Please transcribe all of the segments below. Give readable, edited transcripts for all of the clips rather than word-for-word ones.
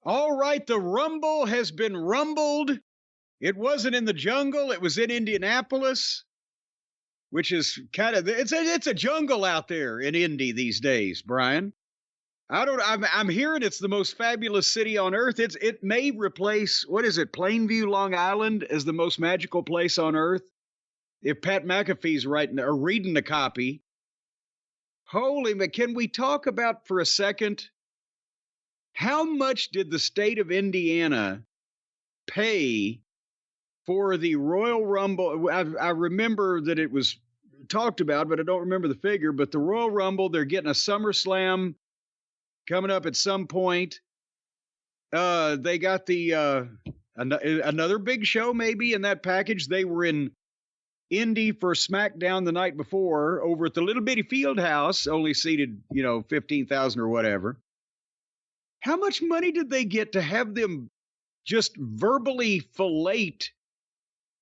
All right, the Rumble has been rumbled. It wasn't in the jungle, it was in Indianapolis, which is kind of it's a jungle out there in Indy these days, Brian. I'm hearing it's the most fabulous city on earth. It may replace, what is it, Plainview, Long Island as the most magical place on earth. If Pat McAfee's writing or reading the copy. Holy, can we talk about for a second how much did the state of Indiana pay for the Royal Rumble? I remember that it was talked about, but I don't remember the figure. But the Royal Rumble, they're getting a SummerSlam coming up at some point. They got the another big show maybe in that package. They were in Indy for SmackDown the night before over at the little bitty field house, only seated, 15,000 or whatever. How much money did they get to have them just verbally fillet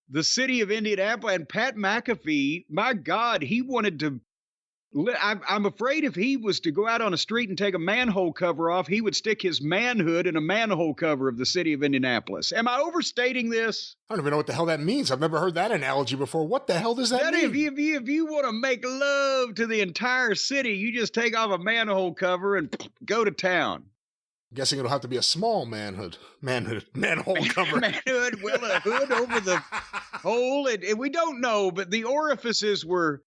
the city of Indianapolis? And Pat McAfee, my God, he wanted to. I'm afraid if he was to go out on a street and take a manhole cover off, he would stick his manhood in a manhole cover of the city of Indianapolis. Am I overstating this? I don't even know what the hell that means. I've never heard that analogy before. What the hell does that mean? If you want to make love to the entire city, you just take off a manhole cover and go to town. I'm guessing it'll have to be a small manhole cover. Manhood, well, a hood over the hole. And we don't know, but the orifices were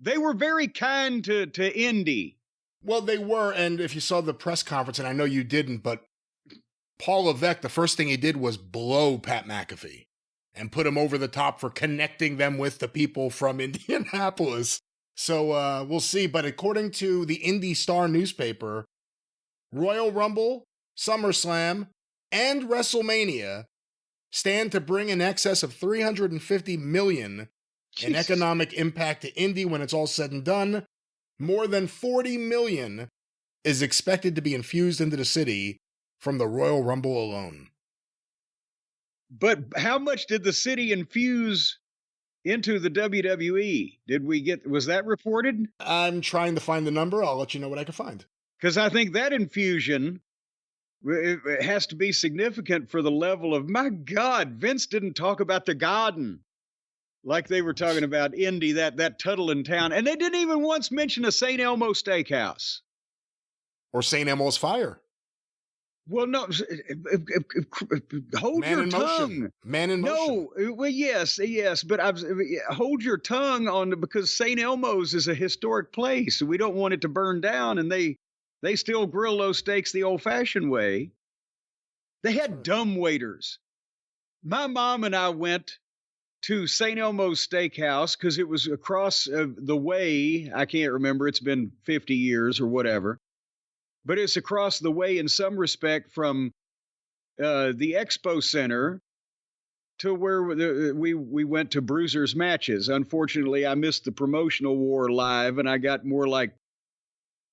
very kind to Indy. Well, they were, and if you saw the press conference, and I know you didn't, but Paul Levesque, the first thing he did was blow Pat McAfee and put him over the top for connecting them with the people from Indianapolis. So we'll see. But according to the Indy Star newspaper, Royal Rumble, SummerSlam, and WrestleMania stand to bring in excess of $350 million in economic impact to Indy when it's all said and done. More than $40 million is expected to be infused into the city from the Royal Rumble alone. But how much did the city infuse into the WWE? Was that reported? I'm trying to find the number. I'll let you know what I can find. Because I think that infusion, it has to be significant for the level of, my God, Vince didn't talk about the garden like they were talking about Indy, that Tuttle town. And they didn't even once mention a St. Elmo steakhouse. Or St. Elmo's Fire. Well, no, hold your tongue. Man in Motion. No, well, yes, but hold your tongue on, because St. Elmo's is a historic place. We don't want it to burn down, and they still grill those steaks the old-fashioned way. They had dumb waiters. My mom and I went to St. Elmo's Steakhouse because it was across the way. I can't remember. It's been 50 years or whatever. But it's across the way in some respect from the Expo Center to where we went to Bruiser's matches. Unfortunately, I missed the promotional war live, and I got more like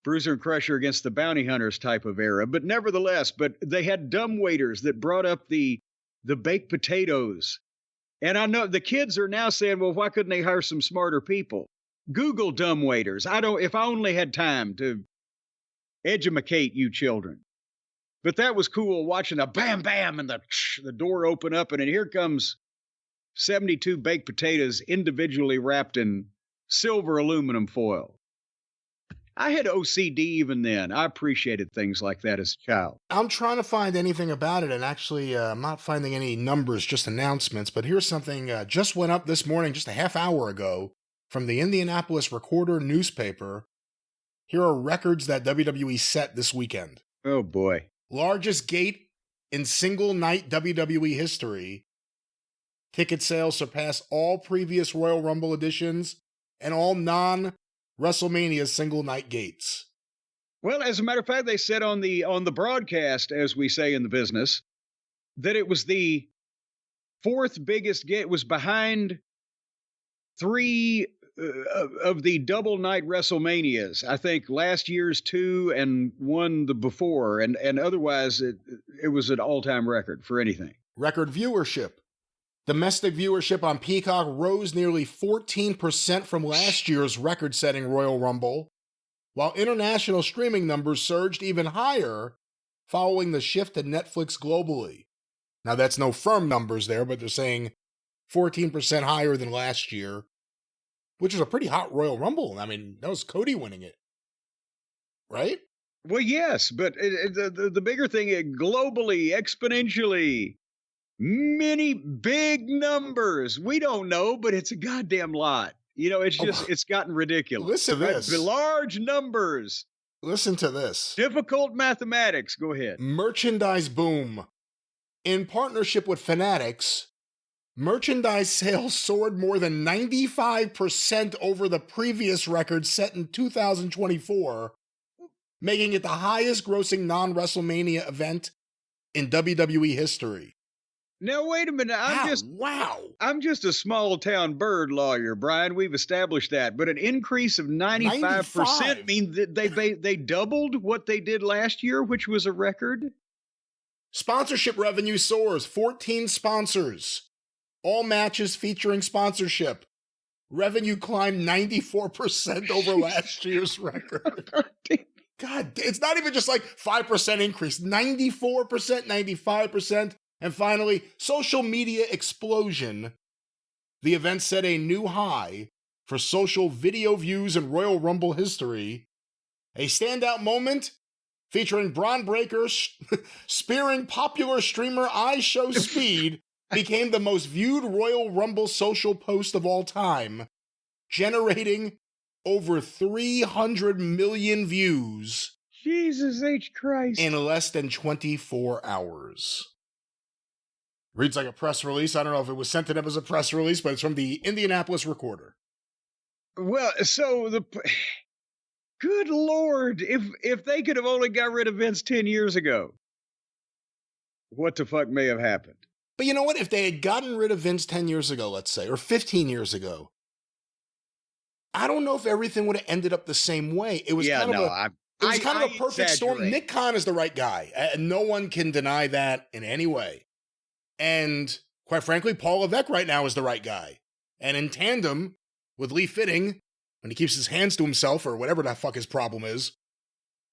Bruiser and Crusher against the Bounty Hunters type of era. But nevertheless, they had dumb waiters that brought up the baked potatoes. And I know the kids are now saying, well, why couldn't they hire some smarter people? Google dumb waiters. If I only had time to educate you children. But that was cool watching the bam, bam, and the door open up, and then here comes 72 baked potatoes individually wrapped in silver aluminum foil. I had OCD even then. I appreciated things like that as a child. I'm trying to find anything about it, and actually I'm not finding any numbers, just announcements. But here's something just went up this morning, just a half hour ago, from the Indianapolis Recorder newspaper. Here are records that WWE set this weekend. Oh, boy. Largest gate in single-night WWE history. Ticket sales surpassed all previous Royal Rumble editions and all non-WrestleMania single-night gates. Well, as a matter of fact, they said on the broadcast, as we say in the business, that it was the fourth biggest gate. It was behind three of the double night WrestleManias. I think last year's 2 and 1 the before, and otherwise it was an all-time record for anything. Record viewership. Domestic viewership on Peacock rose nearly 14% from last year's record-setting Royal Rumble, while international streaming numbers surged even higher, following the shift to Netflix globally. Now, that's no firm numbers there, but they're saying 14% higher than last year, which is a pretty hot Royal Rumble. I mean, that was Cody winning it, right? Well, yes, but the bigger thing, globally, exponentially, many big numbers. We don't know, but it's a goddamn lot. You know, it's just, it's gotten ridiculous. Listen to this. Large numbers. Listen to this. Difficult mathematics. Go ahead. Merchandise boom. In partnership with Fanatics, merchandise sales soared more than 95% over the previous record set in 2024, making it the highest grossing non-WrestleMania event in WWE history. Now, wait a minute. I'm just a small town bird lawyer, Brian. We've established that. But an increase of 95% means that they doubled what they did last year, which was a record. Sponsorship revenue soars. 14 sponsors. All matches featuring sponsorship. Revenue climbed 94% over last year's record. God, it's not even just like 5% increase. 94%, 95%. And finally, social media explosion. The event set a new high for social video views in Royal Rumble history. A standout moment featuring Braun Breaker spearing popular streamer iShowSpeed became the most viewed Royal Rumble social post of all time, generating over 300 million views. Jesus H. Christ. In less than 24 hours. Reads like a press release. I don't know if it was sent to them as a press release, but it's from the Indianapolis Recorder. Well, so good Lord, if they could have only got rid of Vince 10 years ago, what the fuck may have happened? But you know what? If they had gotten rid of Vince 10 years ago, let's say, or 15 years ago, I don't know if everything would have ended up the same way. It was kind of a perfect storm. Nick Khan is the right guy. No one can deny that in any way. And quite frankly, Paul Levesque right now is the right guy. And in tandem with Lee Fitting, when he keeps his hands to himself or whatever the fuck his problem is,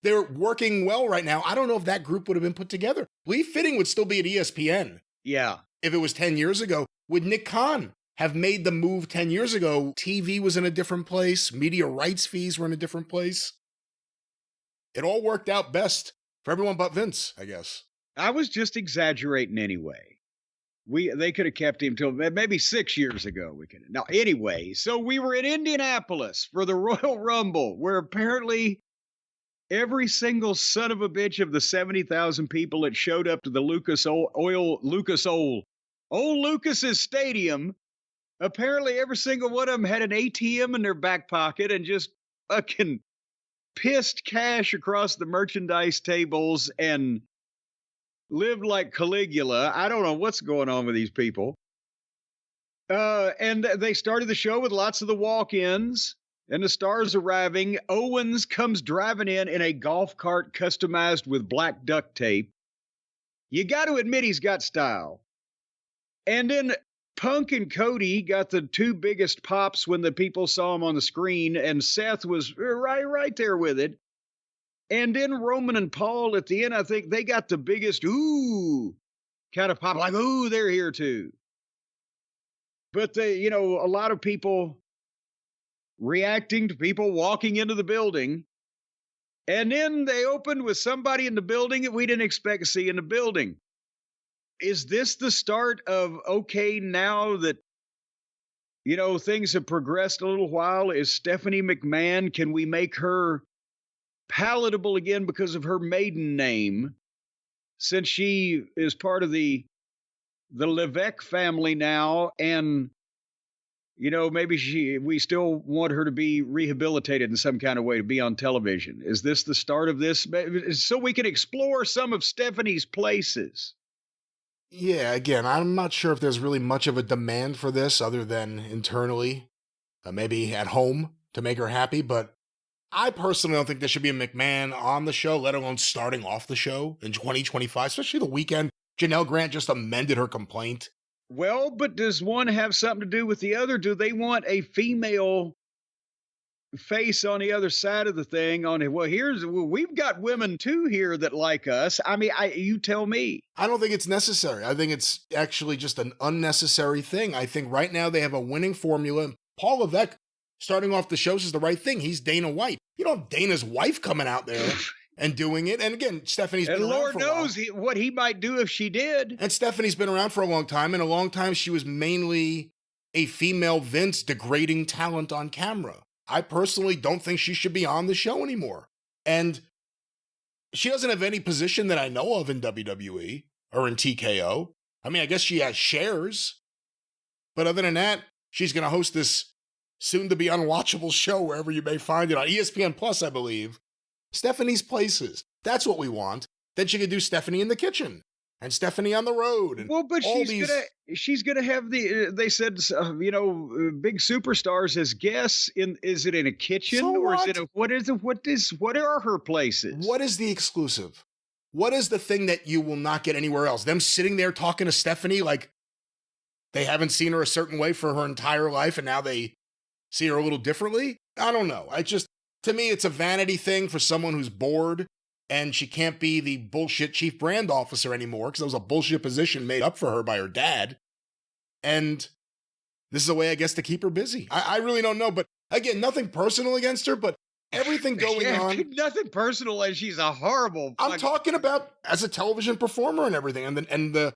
they're working well right now. I don't know if that group would have been put together. Lee Fitting would still be at ESPN. Yeah. If it was 10 years ago. Would Nick Khan have made the move 10 years ago? TV was in a different place. Media rights fees were in a different place. It all worked out best for everyone but Vince, I guess. I was just exaggerating anyway. They could have kept him till maybe 6 years ago. Now, anyway, so we were in Indianapolis for the Royal Rumble, where apparently every single son of a bitch of the 70,000 people that showed up to the old Lucas's stadium, apparently every single one of them had an ATM in their back pocket and just fucking pissed cash across the merchandise tables and lived like Caligula. I don't know what's going on with these people. And they started the show with lots of the walk-ins and the stars arriving. Owens comes driving in a golf cart customized with black duct tape. You got to admit he's got style. And then Punk and Cody got the two biggest pops when the people saw him on the screen, and Seth was right there with it. And then Roman and Paul at the end, I think they got the biggest ooh kind of pop, like, ooh, they're here too. But a lot of people reacting to people walking into the building. And then they opened with somebody in the building that we didn't expect to see in the building. Is this the start of, okay, now that, things have progressed a little while, is Stephanie McMahon, can we make her palatable again because of her maiden name, since she is part of the Levesque family now, and maybe we still want her to be rehabilitated in some kind of way to be on television. Is this the start of this, so we can explore some of Stephanie's places? Yeah, again, I'm not sure if there's really much of a demand for this other than internally, maybe at home to make her happy, but I personally don't think there should be a McMahon on the show, let alone starting off the show in 2025, especially the weekend. Janelle Grant just amended her complaint. Well, but does one have something to do with the other? Do they want a female face on the other side of the thing on it. Well, we've got women too here that like us. I mean, you tell me. I don't think it's necessary. I think it's actually just an unnecessary thing. I think right now they have a winning formula. Paul Levesque starting off the shows is the right thing. He's Dana White. You don't have Dana's wife coming out there and doing it. And again, Stephanie's been around Lord for a while. knows what he might do if she did. And Stephanie's been around for a long time. And a long time she was mainly a female Vince degrading talent on camera. I personally don't think she should be on the show anymore. And she doesn't have any position that I know of in WWE or in TKO. I mean, I guess she has shares. But other than that, she's going to host this soon-to-be unwatchable show wherever you may find it on ESPN Plus, I believe. Stephanie's Places. That's what we want. Then she could do Stephanie in the Kitchen and Stephanie on the Road. And well, but she's gonna have they said big superstars as guests. Is it in a kitchen or is it what are her places? What is the exclusive? What is the thing that you will not get anywhere else? Them sitting there talking to Stephanie like they haven't seen her a certain way for her entire life and now they see her a little differently? I don't know. To me, it's a vanity thing for someone who's bored and she can't be the bullshit chief brand officer anymore because that was a bullshit position made up for her by her dad. And this is a way, I guess, to keep her busy. I really don't know. But again, nothing personal against her, but everything going on. Nothing personal, and she's a horrible. I'm talking about as a television performer and everything. And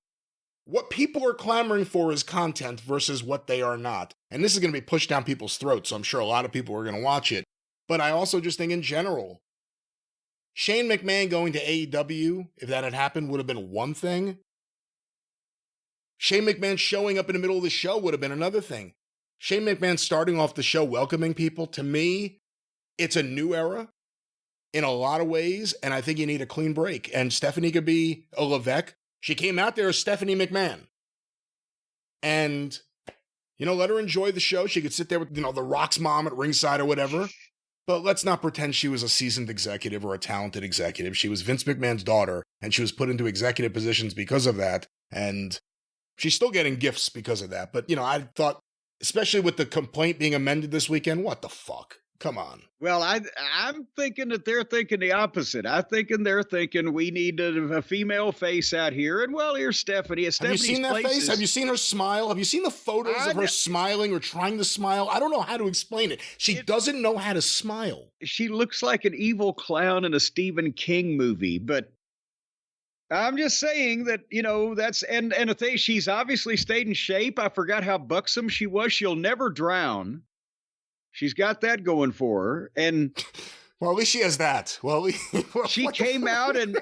what people are clamoring for is content versus what they are not. And this is going to be pushed down people's throats. So I'm sure a lot of people are going to watch it. But I also just think in general, Shane McMahon going to AEW, if that had happened, would have been one thing. Shane McMahon showing up in the middle of the show would have been another thing. Shane McMahon starting off the show welcoming people, to me, it's a new era in a lot of ways, and I think you need a clean break. And Stephanie could be a Levesque. She came out there as Stephanie McMahon. And, let her enjoy the show. She could sit there with, the Rock's mom at ringside or whatever. But let's not pretend she was a seasoned executive or a talented executive. She was Vince McMahon's daughter, and she was put into executive positions because of that. And she's still getting gifts because of that. But, I thought, especially with the complaint being amended this weekend, what the fuck? Come on. Well, I'm thinking that they're thinking the opposite. They're thinking we need a female face out here. And, well, here's Stephanie. Have you seen that face? Have you seen her smile? Have you seen the photos of her smiling or trying to smile? I don't know how to explain it. She doesn't know how to smile. She looks like an evil clown in a Stephen King movie. But I'm just saying that, that's and a thing. She's obviously stayed in shape. I forgot how buxom she was. She'll never drown. She's got that going for her. And well, at least she has that. She came out and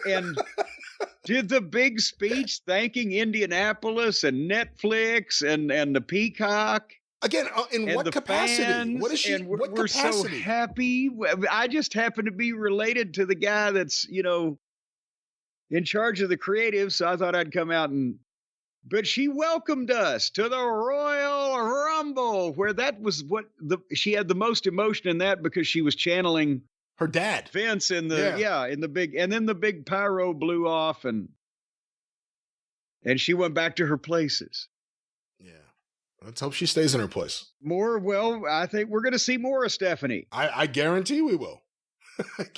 did the big speech thanking Indianapolis and Netflix and the Peacock. Again, in what capacity? Fans, what is she? And what we're capacity? So happy. I just happen to be related to the guy that's, in charge of the creative. So I thought I'd come out but she welcomed us to the Royal Rumble, where that was she had the most emotion in that because she was channeling her dad, Vince, in the big, and then the big pyro blew off and she went back to her places. Yeah. Let's hope she stays in her place. I think we're going to see more of Stephanie. I guarantee we will.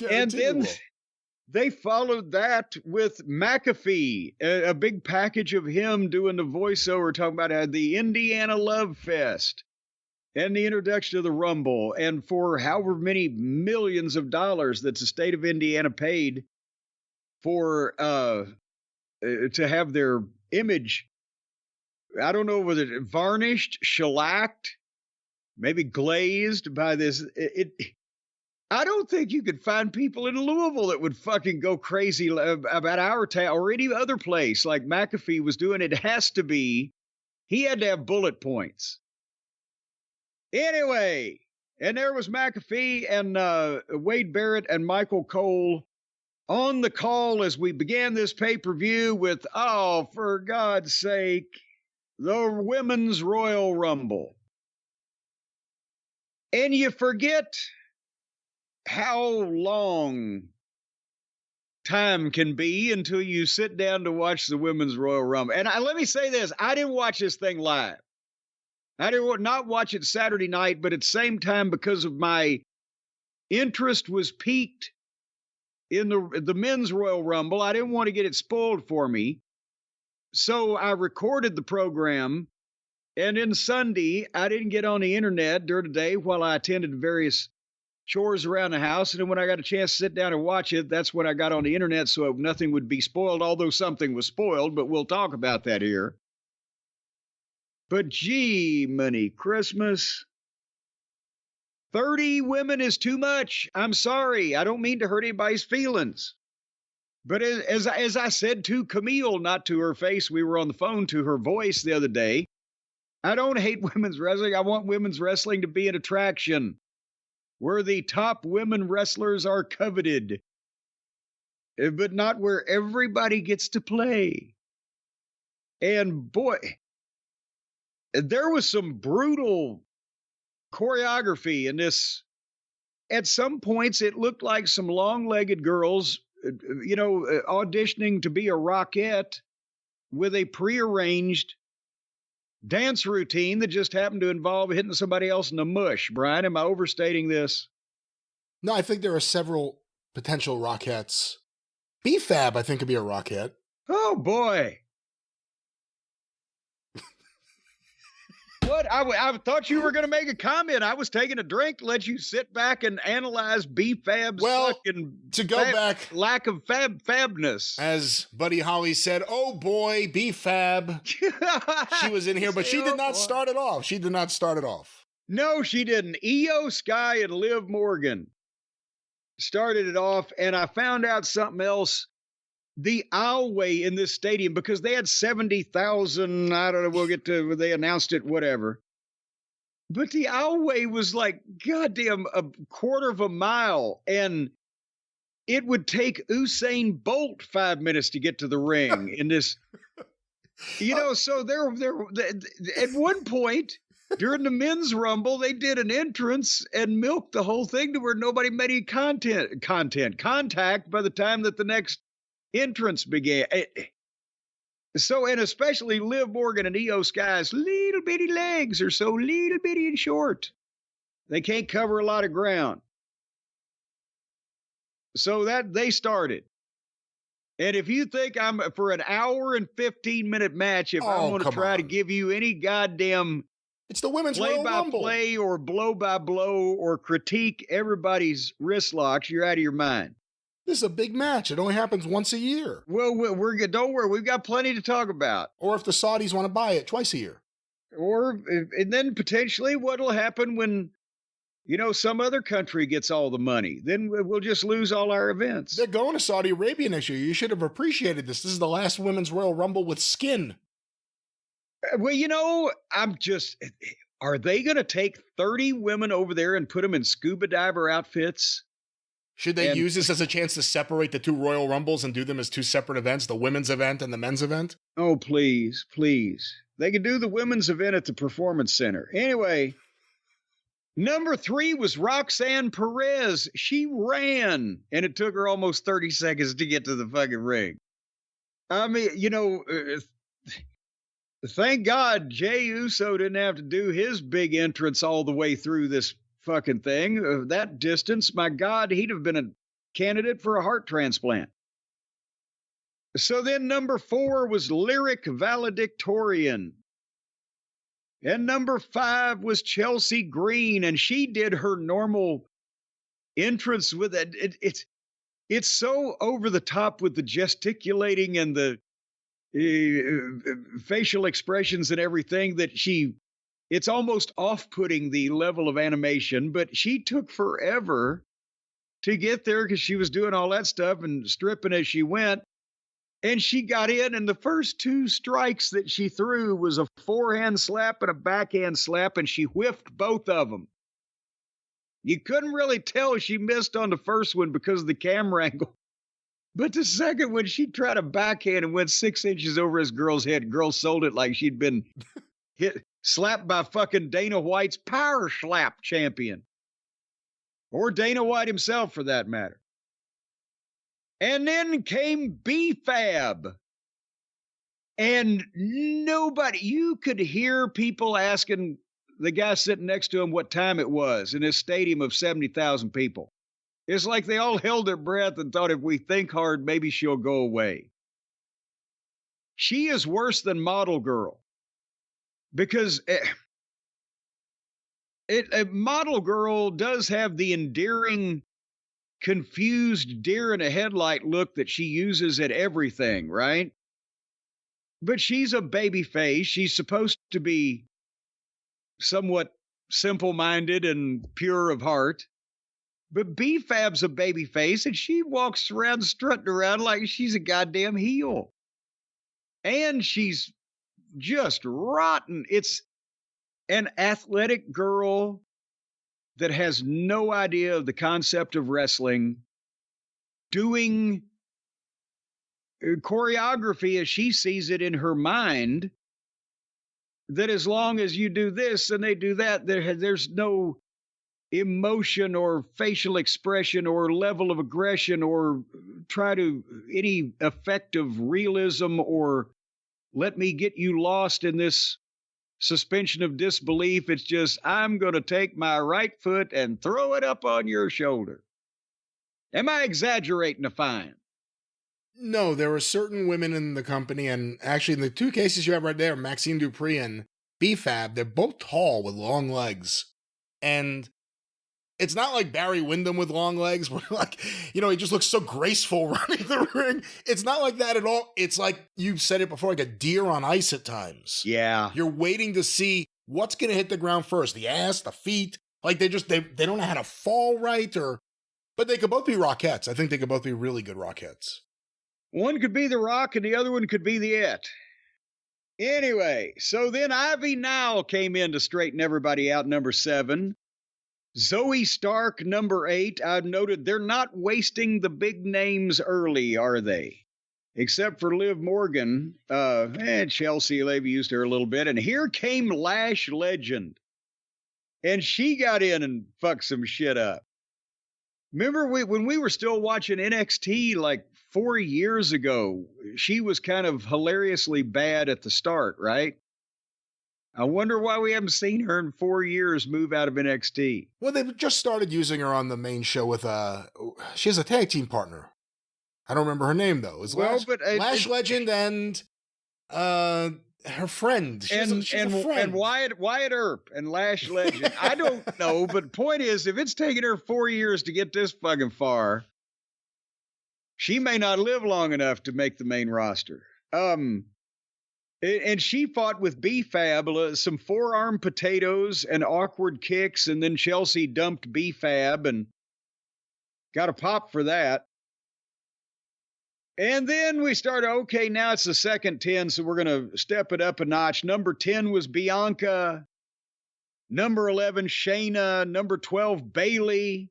And then they followed that with McAfee, a big package of him doing the voiceover, talking about the Indiana Love Fest and the introduction of the Rumble. And for however many millions of dollars that the state of Indiana paid for to have their image, I don't know whether varnished, shellacked, maybe glazed by this. I don't think you could find people in Louisville that would fucking go crazy about our town or any other place like McAfee was doing. It has to be. He had to have bullet points. Anyway, and there was McAfee and Wade Barrett and Michael Cole on the call as we began this pay-per-view with, for God's sake, the Women's Royal Rumble. And you forget how long time can be until you sit down to watch the Women's Royal Rumble. And let me say this, I didn't watch this thing live. I did not watch it Saturday night, but at the same time, because of my interest was peaked in the men's Royal Rumble. I didn't want to get it spoiled for me. So I recorded the program. And then Sunday, I didn't get on the internet during the day while I attended various chores around the house. And then when I got a chance to sit down and watch it, that's when I got on the internet so nothing would be spoiled, although something was spoiled, but we'll talk about that here. But gee, money, Christmas. 30 women is too much. I'm sorry. I don't mean to hurt anybody's feelings. But as I said to Camille, not to her face, we were on the phone, to her voice the other day, I don't hate women's wrestling. I want women's wrestling to be an attraction where the top women wrestlers are coveted, but not where everybody gets to play. And boy, there was some brutal choreography in this. At some points, it looked like some long-legged girls, auditioning to be a Rockette with a prearranged dance routine that just happened to involve hitting somebody else in the mush. Brian, am I overstating this? No, I think there are several potential Rockettes. B-Fab, I think, could be a Rockette. Oh, boy. What? I thought you were going to make a comment. I was taking a drink to let you sit back and analyze B-Fab's fucking lack of fabness. As Buddy Holly said, oh boy, B-Fab. She was in here, but she did not start it off. She did not start it off. No, she didn't. Io Sky and Liv Morgan started it off, and I found out something else. The aisleway in this stadium, because they had 70,000, I don't know, we'll get to, they announced it, whatever. But the aisleway was like, goddamn, a quarter of a mile, and it would take Usain Bolt 5 minutes to get to the ring in this, so there, at one point, during the men's rumble, they did an entrance and milked the whole thing to where nobody made any contact by the time that the next entrance began. So, and especially Liv Morgan and Io Sky's little bitty legs are so little bitty and short. They can't cover a lot of ground. So that they started. And if you think I'm for an hour and 15-minute match, if I'm going to try to give you any goddamn it's the women's Royal Rumble play or blow by blow or critique everybody's wrist locks, you're out of your mind. This is a big match. It only happens once a year. Well, we're good. Don't worry. We've got plenty to talk about. Or if the Saudis want to buy it twice a year. And then potentially what'll happen when, some other country gets all the money. Then we'll just lose all our events. They're going to Saudi Arabia next year. You should have appreciated this. This is the last women's Royal Rumble with skin. Well, are they going to take 30 women over there and put them in scuba diver outfits? Should they use this as a chance to separate the two Royal Rumbles and do them as two separate events, the women's event and the men's event? Oh, please, please. They could do the women's event at the Performance Center. Anyway, number 3 was Roxanne Perez. She ran, and it took her almost 30 seconds to get to the fucking ring. I mean, thank God Jey Uso didn't have to do his big entrance all the way through this fucking thing. That distance, my God, he'd have been a candidate for a heart transplant. So then number 4 was Lyric Valedictorian. And number 5 was Chelsea Green, and she did her normal entrance with it. It's so over the top with the gesticulating and the facial expressions and everything that it's almost off-putting, the level of animation, but she took forever to get there because she was doing all that stuff and stripping as she went. And she got in, and the first 2 strikes that she threw was a forehand slap and a backhand slap, and she whiffed both of them. You couldn't really tell she missed on the first one because of the camera angle. But the second one, she tried a backhand and went 6 inches over his girl's head. Girl sold it like she'd been slapped by fucking Dana White's Power Slap champion. Or Dana White himself, for that matter. And then came B-Fab. And you could hear people asking the guy sitting next to him what time it was in this stadium of 70,000 people. It's like they all held their breath and thought, if we think hard, maybe she'll go away. She is worse than Model Girl because a Model Girl does have the endearing, confused deer in a headlight look that she uses at everything, right? But she's a baby face. She's supposed to be somewhat simple-minded and pure of heart. But B-Fab's a baby face, and she walks around strutting around like she's a goddamn heel. And she's just rotten. It's an athletic girl that has no idea of the concept of wrestling, doing choreography as she sees it in her mind, that as long as you do this and they do that, there's no emotion or facial expression or level of aggression or any effect of realism or let me get you lost in this suspension of disbelief. It's just, I'm going to take my right foot and throw it up on your shoulder. Am I exaggerating a fine? No, there are certain women in the company, and actually in the two cases you have right there, Maxine Dupree and B-Fab, they're both tall with long legs. And it's not like Barry Windham with long legs, where he just looks so graceful running the ring. It's not like that at all. It's like, you've said it before, like a deer on ice at times. Yeah. You're waiting to see what's going to hit the ground first, the ass, the feet. Like they don't know how to fall right, but they could both be Rockettes. I think they could both be really good Rockettes. One could be the Rock and the other one could be the It. Anyway, so then Ivy Nile came in to straighten everybody out, number 7. Zoe Stark, number 8. I've noted they're not wasting the big names early, are they? Except for Liv Morgan. Chelsea, they've used her a little bit. And here came Lash Legend. And she got in and fucked some shit up. Remember when we were still watching NXT like 4 years ago, she was kind of hilariously bad at the start, right? I wonder why we haven't seen her in 4 years move out of NXT. Well, they just started using her on the main show with she has a tag team partner. I don't remember her name though. It was Lash Legend and her friend. She's a friend. And Wyatt Earp and Lash Legend. I don't know, but point is, if it's taken her 4 years to get this fucking far, she may not live long enough to make the main roster. And she fought with B-Fab, some forearm potatoes and awkward kicks, and then Chelsea dumped B-Fab and got a pop for that. And then we started, okay, now it's the second 10, so we're going to step it up a notch. Number 10 was Bianca. Number 11, Shayna. Number 12, Bayley.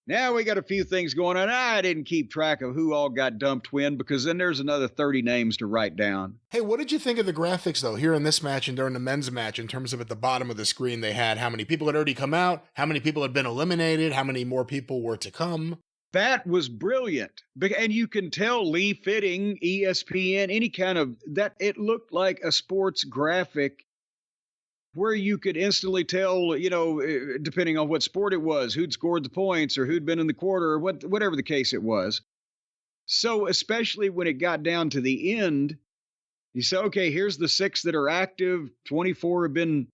Now we got a few things going on. I didn't keep track of who all got dumped when, because then there's another 30 names to write down. Hey, what did you think of the graphics, though, here in this match and during the men's match, in terms of at the bottom of the screen they had how many people had already come out, how many people had been eliminated, how many more people were to come? That was brilliant. And you can tell Lee Fitting, ESPN, any kind of that, it looked like a sports graphic where you could instantly tell, depending on what sport it was, who'd scored the points or who'd been in the quarter or whatever the case it was. So especially when it got down to the end, you say, okay, here's the 6 that are active, 24 have been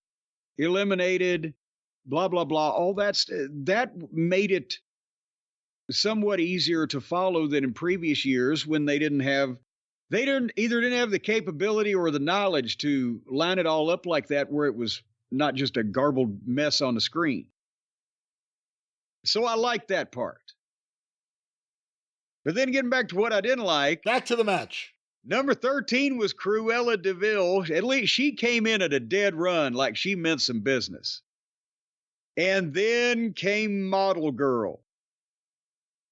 eliminated, blah, blah, blah. All that made it somewhat easier to follow than in previous years when they didn't have the capability or the knowledge to line it all up like that, where it was not just a garbled mess on the screen. So I like that part. But then getting back to what I didn't like. Back to the match. Number 13 was Cruella DeVille. At least she came in at a dead run like she meant some business. And then came Model Girl.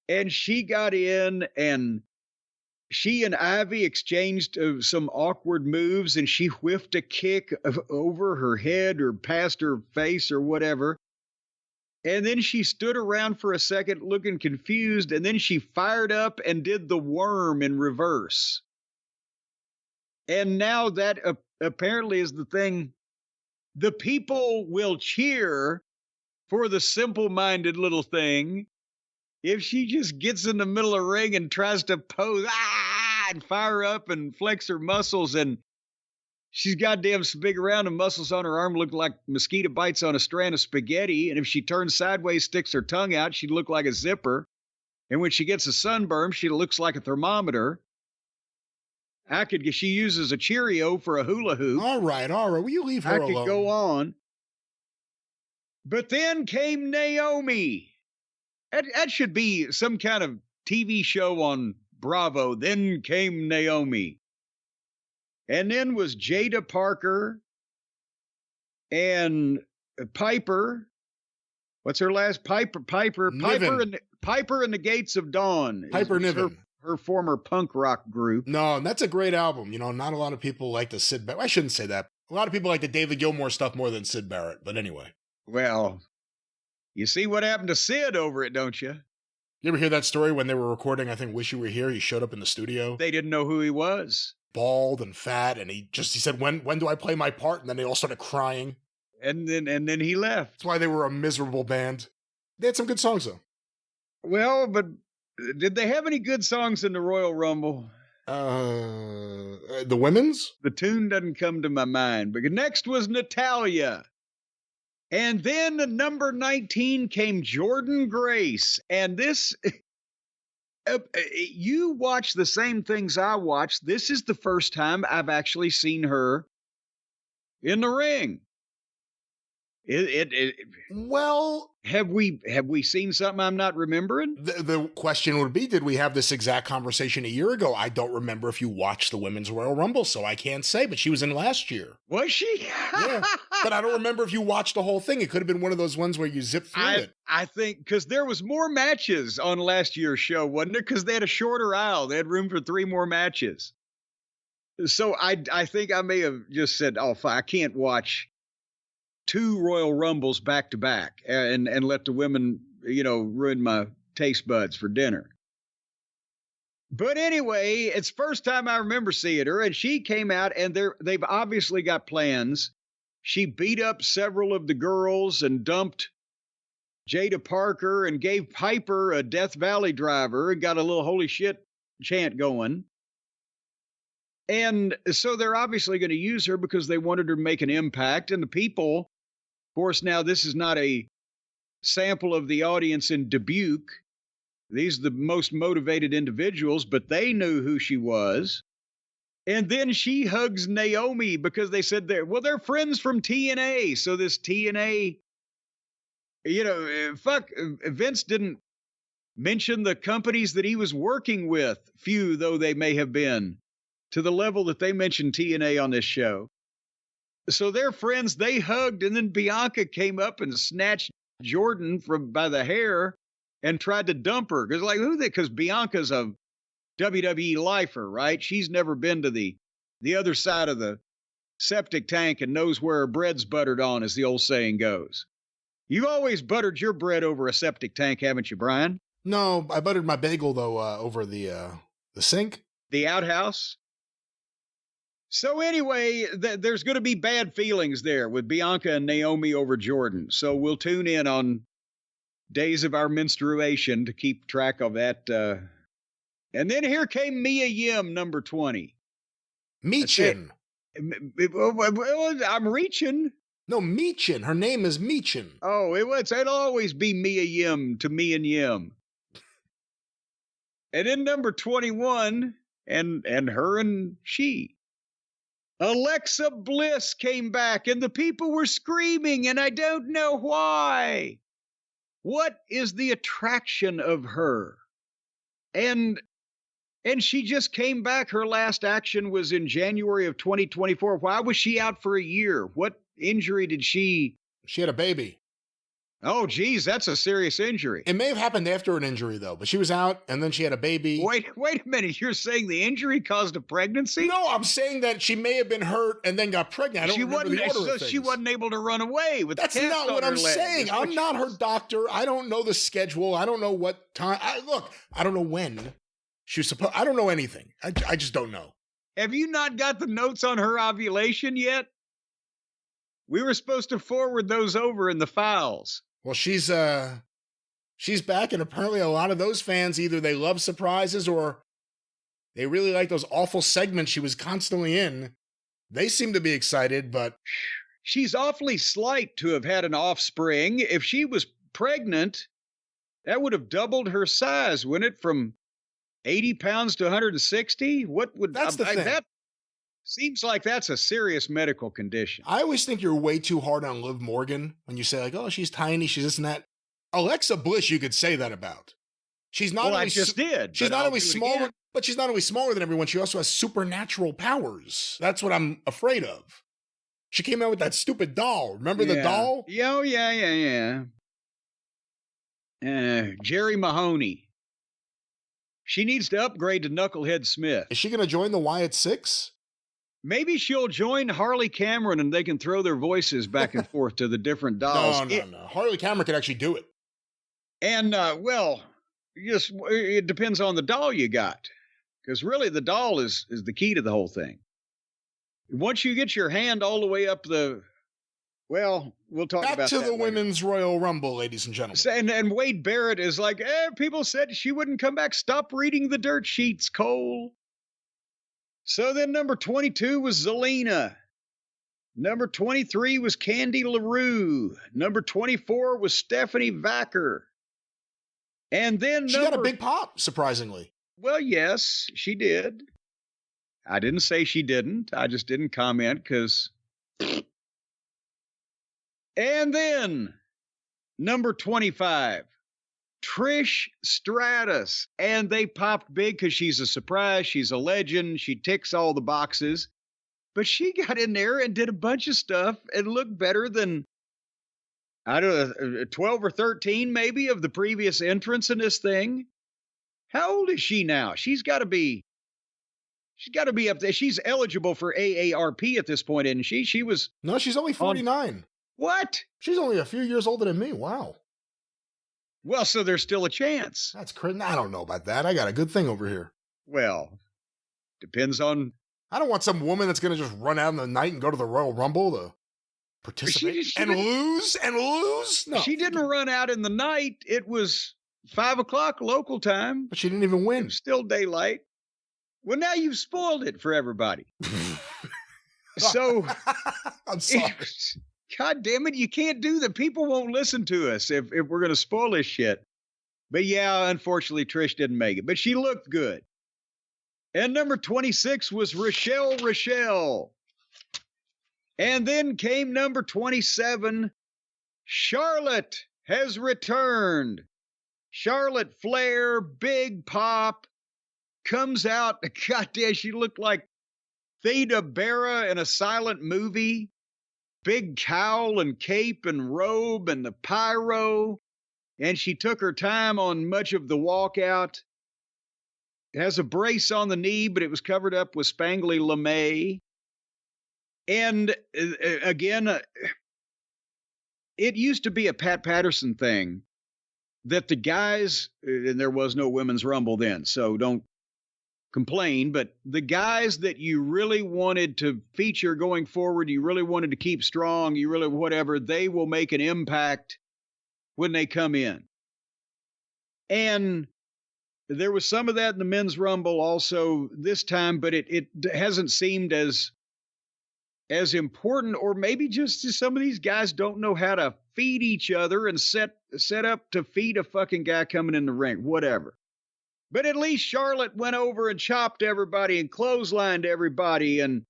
And she got in and she and Ivy exchanged some awkward moves, and she whiffed a kick over her head or past her face or whatever. And then she stood around for a second looking confused, and then she fired up and did the worm in reverse. And now that apparently is the thing. The people will cheer for the simple-minded little thing, if she just gets in the middle of the ring and tries to pose and fire up and flex her muscles, and she's goddamn so big around, and muscles on her arm look like mosquito bites on a strand of spaghetti. And if she turns sideways, sticks her tongue out, she'd look like a zipper. And when she gets a sunburn, she looks like a thermometer. She uses a Cheerio for a hula hoop. All right. Will you leave her alone? I could go on. But then came Naomi. That should be some kind of TV show on Bravo. Then came Naomi. And then was Jada Parker and Piper. What's her last? Piper and the Gates of Dawn. Piper Niven. Her former punk rock group. No, that's a great album. You know, not a lot of people like the Sid Barrett. I shouldn't say that. A lot of people like the David Gilmour stuff more than Sid Barrett. But anyway. Well, you see what happened to Sid over it, don't you? You ever hear that story when they were recording, I think, Wish You Were Here? He showed up in the studio. They didn't know who he was. Bald and fat, and he said, when do I play my part? And then they all started crying. And then he left. That's why they were a miserable band. They had some good songs, though. Well, but did they have any good songs in the Royal Rumble? The women's? The tune doesn't come to my mind. But next was Natalia. And then number 19 came Jordan Grace. And this, you watch the same things I watch. This is the first time I've actually seen her in the ring. Well, have we seen something I'm not remembering? The question would be, did we have this exact conversation a year ago? I don't remember if you watched the Women's Royal Rumble, so I can't say, but she was in last year. Was she? Yeah, but I don't remember if you watched the whole thing. It could have been one of those ones where you zip through it. I think, because there was more matches on last year's show, wasn't there? Because they had a shorter aisle. They had room for 3 more matches. So I think I may have just said, oh, I can't watch 2 Royal Rumbles back to back and let the women, ruin my taste buds for dinner. But anyway, it's first time I remember seeing her, and she came out, and they've obviously got plans. She beat up several of the girls and dumped Jada Parker and gave Piper a Death Valley driver and got a little holy shit chant going. And so they're obviously going to use her because they wanted her to make an impact. And the people, of course, now this is not a sample of the audience in Dubuque. These are the most motivated individuals, but they knew who she was. And then she hugs Naomi because they said they're friends from TNA. So this TNA, Vince didn't mention the companies that he was working with, few though they may have been, to the level that they mentioned TNA on this show. So they're friends, they hugged, and then Bianca came up and snatched Jordan by the hair and tried to dump her. Because Bianca's a WWE lifer, right? She's never been to the other side of the septic tank and knows where her bread's buttered on, as the old saying goes. You always buttered your bread over a septic tank, haven't you, Brian? No, I buttered my bagel, though, over the sink. The outhouse? So anyway, there's going to be bad feelings there with Bianca and Naomi over Jordan. So we'll tune in on days of our menstruation to keep track of that. And then here came Mia Yim, number 20. Meechin. I'm reaching. No, Meechin. Her name is Meechin. Oh, it'll always be Mia Yim to me and Yim. And then number 21, and her and she. Alexa Bliss came back, and the people were screaming, and I don't know why. What is the attraction of her? And she just came back. Her last action was in January of 2024. Why was she out for a year? What injury did she? She had a baby. Oh, geez, that's a serious injury. It may have happened after an injury, though, but she was out, and then she had a baby. Wait a minute. You're saying the injury caused a pregnancy? No, I'm saying that she may have been hurt and then got pregnant. I don't remember the order of things. She wasn't able to run away with That's not what I'm saying. I'm not her doctor. I don't know the schedule. I don't know what time. I don't know when she was supposed. I don't know anything. I just don't know. Have you not got the notes on her ovulation yet? We were supposed to forward those over in the files. Well, she's She's back, and apparently a lot of those fans, either they love surprises or they really like those awful segments she was constantly in. They seem to be excited, but She's awfully slight to have had an offspring. If she was pregnant, that would have doubled her size, wouldn't it? From 80 pounds to 160? What would that's the thing. That seems like that's a serious medical condition. I always think you're way too hard on Liv Morgan when you say, like, oh, she's tiny, she's this and that. Alexa Bliss, you could say that about. She's not Well, only I just did. She's but not I'll only do it smaller, again. but she's not only smaller than everyone, she also has supernatural powers. That's what I'm afraid of. She came out with that stupid doll. Remember the doll? Yeah, oh, yeah. Jerry Mahoney. She needs to upgrade to Knucklehead Smith. Is she going to join the Wyatt Six? Maybe she'll join Harley Cameron and they can throw their voices back and forth to the different dolls. No. Harley Cameron could actually do it. And, it depends on the doll you got. Because really the doll is the key to the whole thing. Once you get your hand all the way up we'll talk Back about to that the later. Women's Royal Rumble, ladies and gentlemen. And Wade Barrett is like, people said she wouldn't come back. Stop reading the dirt sheets, Cole. So then number 22 was Zelina. Number 23 was Candy LaRue. Number 24 was Stephanie Vacker. And then she got a big pop, surprisingly. Well, yes, she did. I didn't say she didn't. I just didn't comment because... And then, number 25, Trish Stratus. And they popped big because she's a surprise. She's a legend. She ticks all the boxes. But she got in there and did a bunch of stuff and looked better than, I don't know, 12 or 13 maybe of the previous entrants in this thing. How old is she now? She's got to be up there. She's eligible for AARP at this point, isn't she? She was... No, she's only 49. What? She's only a few years older than me. Wow. Well, so there's still a chance. That's crazy. I don't know about that. I got a good thing over here. Well, depends on... I don't want some woman that's going to just run out in the night and go to the Royal Rumble to participate and lose. No. She didn't run out in the night. It was 5 o'clock local time. But she didn't even win. It was still daylight. Well, now you've spoiled it for everybody. So... I'm sorry. God damn it, you can't do that. People won't listen to us if we're going to spoil this shit. But yeah, unfortunately, Trish didn't make it. But she looked good. And number 26 was Rochelle. And then came number 27. Charlotte has returned. Charlotte Flair, big pop, comes out. Goddamn, she looked like Theda Bara in a silent movie. Big cowl and cape and robe and the pyro. And she took her time on much of the walkout. It has a brace on the knee, but it was covered up with spangly lame. And again, it used to be a Pat Patterson thing that the guys, and there was no Women's Rumble then, so don't complain, but the guys that you really wanted to feature going forward, you really wanted to keep strong, you really whatever, they will make an impact when they come in. And there was some of that in the Men's Rumble also this time, but it hasn't seemed as important, or maybe just some of these guys don't know how to feed each other and set up to feed a fucking guy coming in the ring, whatever. But at least Charlotte went over and chopped everybody and clotheslined everybody and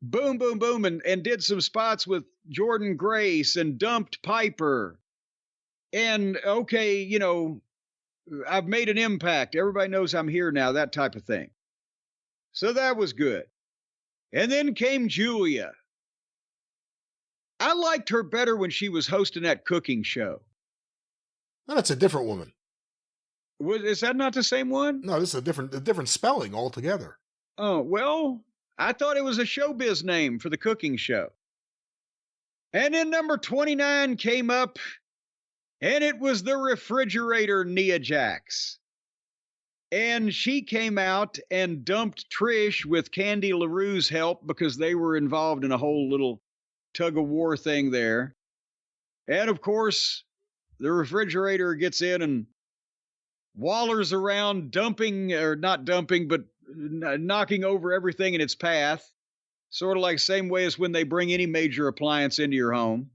boom, boom, boom, and did some spots with Jordan Grace and dumped Piper. And, okay, you know, I've made an impact. Everybody knows I'm here now, that type of thing. So that was good. And then came Julia. I liked her better when she was hosting that cooking show. No, that's a different woman. Is that not the same one? No, this is a different spelling altogether. Oh, well, I thought it was a showbiz name for the cooking show. And then number 29 came up, and it was the refrigerator Nia Jax. And she came out and dumped Trish with Candy LaRue's help because they were involved in a whole little tug-of-war thing there. And, of course, the refrigerator gets in and wallers around, dumping, or not dumping, but knocking over everything in its path. Sort of like same way as when they bring any major appliance into your home.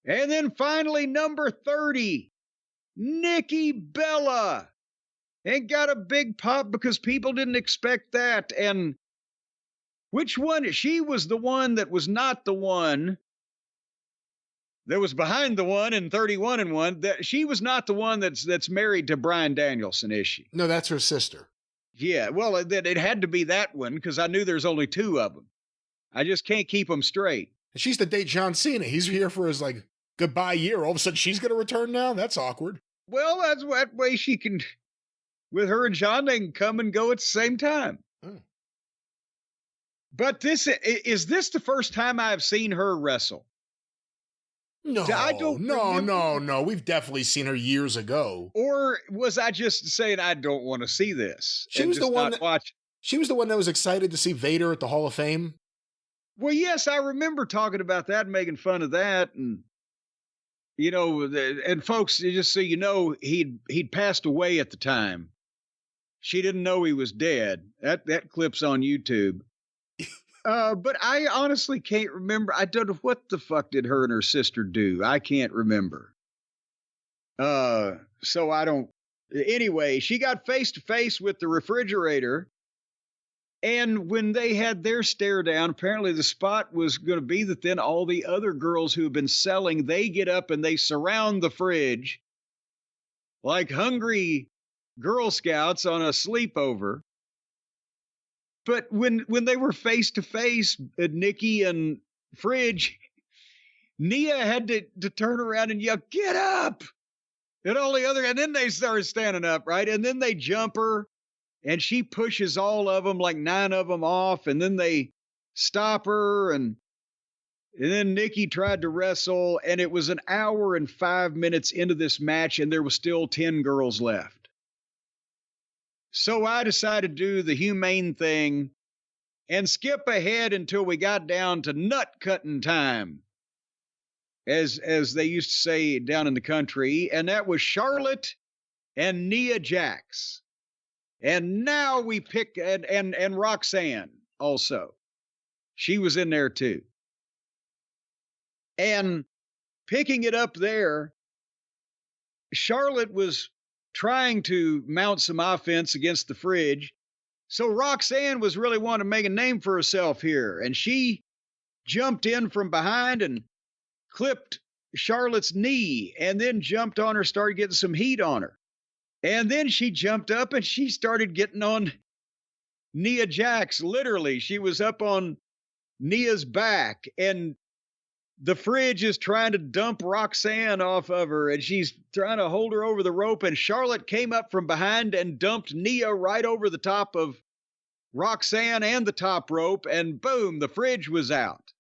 And then finally, number 30, Nikki Bella. And got a big pop because people didn't expect that. And which one? She was the one that was not the one that was behind the one in 31 and 1. That she was not the one that's married to Bryan Danielson, is she? No, that's her sister. Yeah, well, it had to be that one because I knew there's only 2 of them. I just can't keep them straight. And she's to date John Cena. He's here for his like goodbye year. All of a sudden, she's going to return now. That's awkward. Well, that's that way she can. With her and John, they can come and go at the same time. Oh. But is this the first time I've seen her wrestle? No, I don't no. We've definitely seen her years ago. Or was I just saying I don't want to see this? She was the one. She was the one that was excited to see Vader at the Hall of Fame. Well, yes, I remember talking about that and making fun of that, and and folks, just so you know, he'd passed away at the time. She didn't know he was dead. That clip's on YouTube. But I honestly can't remember. I don't know what the fuck did her and her sister do. I can't remember. So I don't. Anyway, she got face to face with the refrigerator. And when they had their stare down, apparently the spot was going to be that then all the other girls who have been selling, they get up and they surround the fridge like hungry Girl Scouts on a sleepover. But when they were face to face, Nikki and Fridge, Nia had to turn around and yell, "Get up!" And all the other, and then they started standing up, right? And then they jump her, and she pushes all of them, like 9 of them off, and then they stop her, and then Nikki tried to wrestle, and it was an hour and 5 minutes into this match, and there was still 10 girls left. So I decided to do the humane thing and skip ahead until we got down to nut cutting time, as they used to say down in the country, and that was Charlotte and Nia Jax. And now we pick and Roxanne also. She was in there too. And picking it up there, Charlotte was trying to mount some offense against the Fridge. So Roxanne was really wanting to make a name for herself here. And she jumped in from behind and clipped Charlotte's knee and then jumped on her, started getting some heat on her. And then she jumped up and she started getting on Nia Jax. Literally, she was up on Nia's back, and the Fridge is trying to dump Roxanne off of her, and she's trying to hold her over the rope, and Charlotte came up from behind and dumped Nia right over the top of Roxanne and the top rope, and boom, the Fridge was out.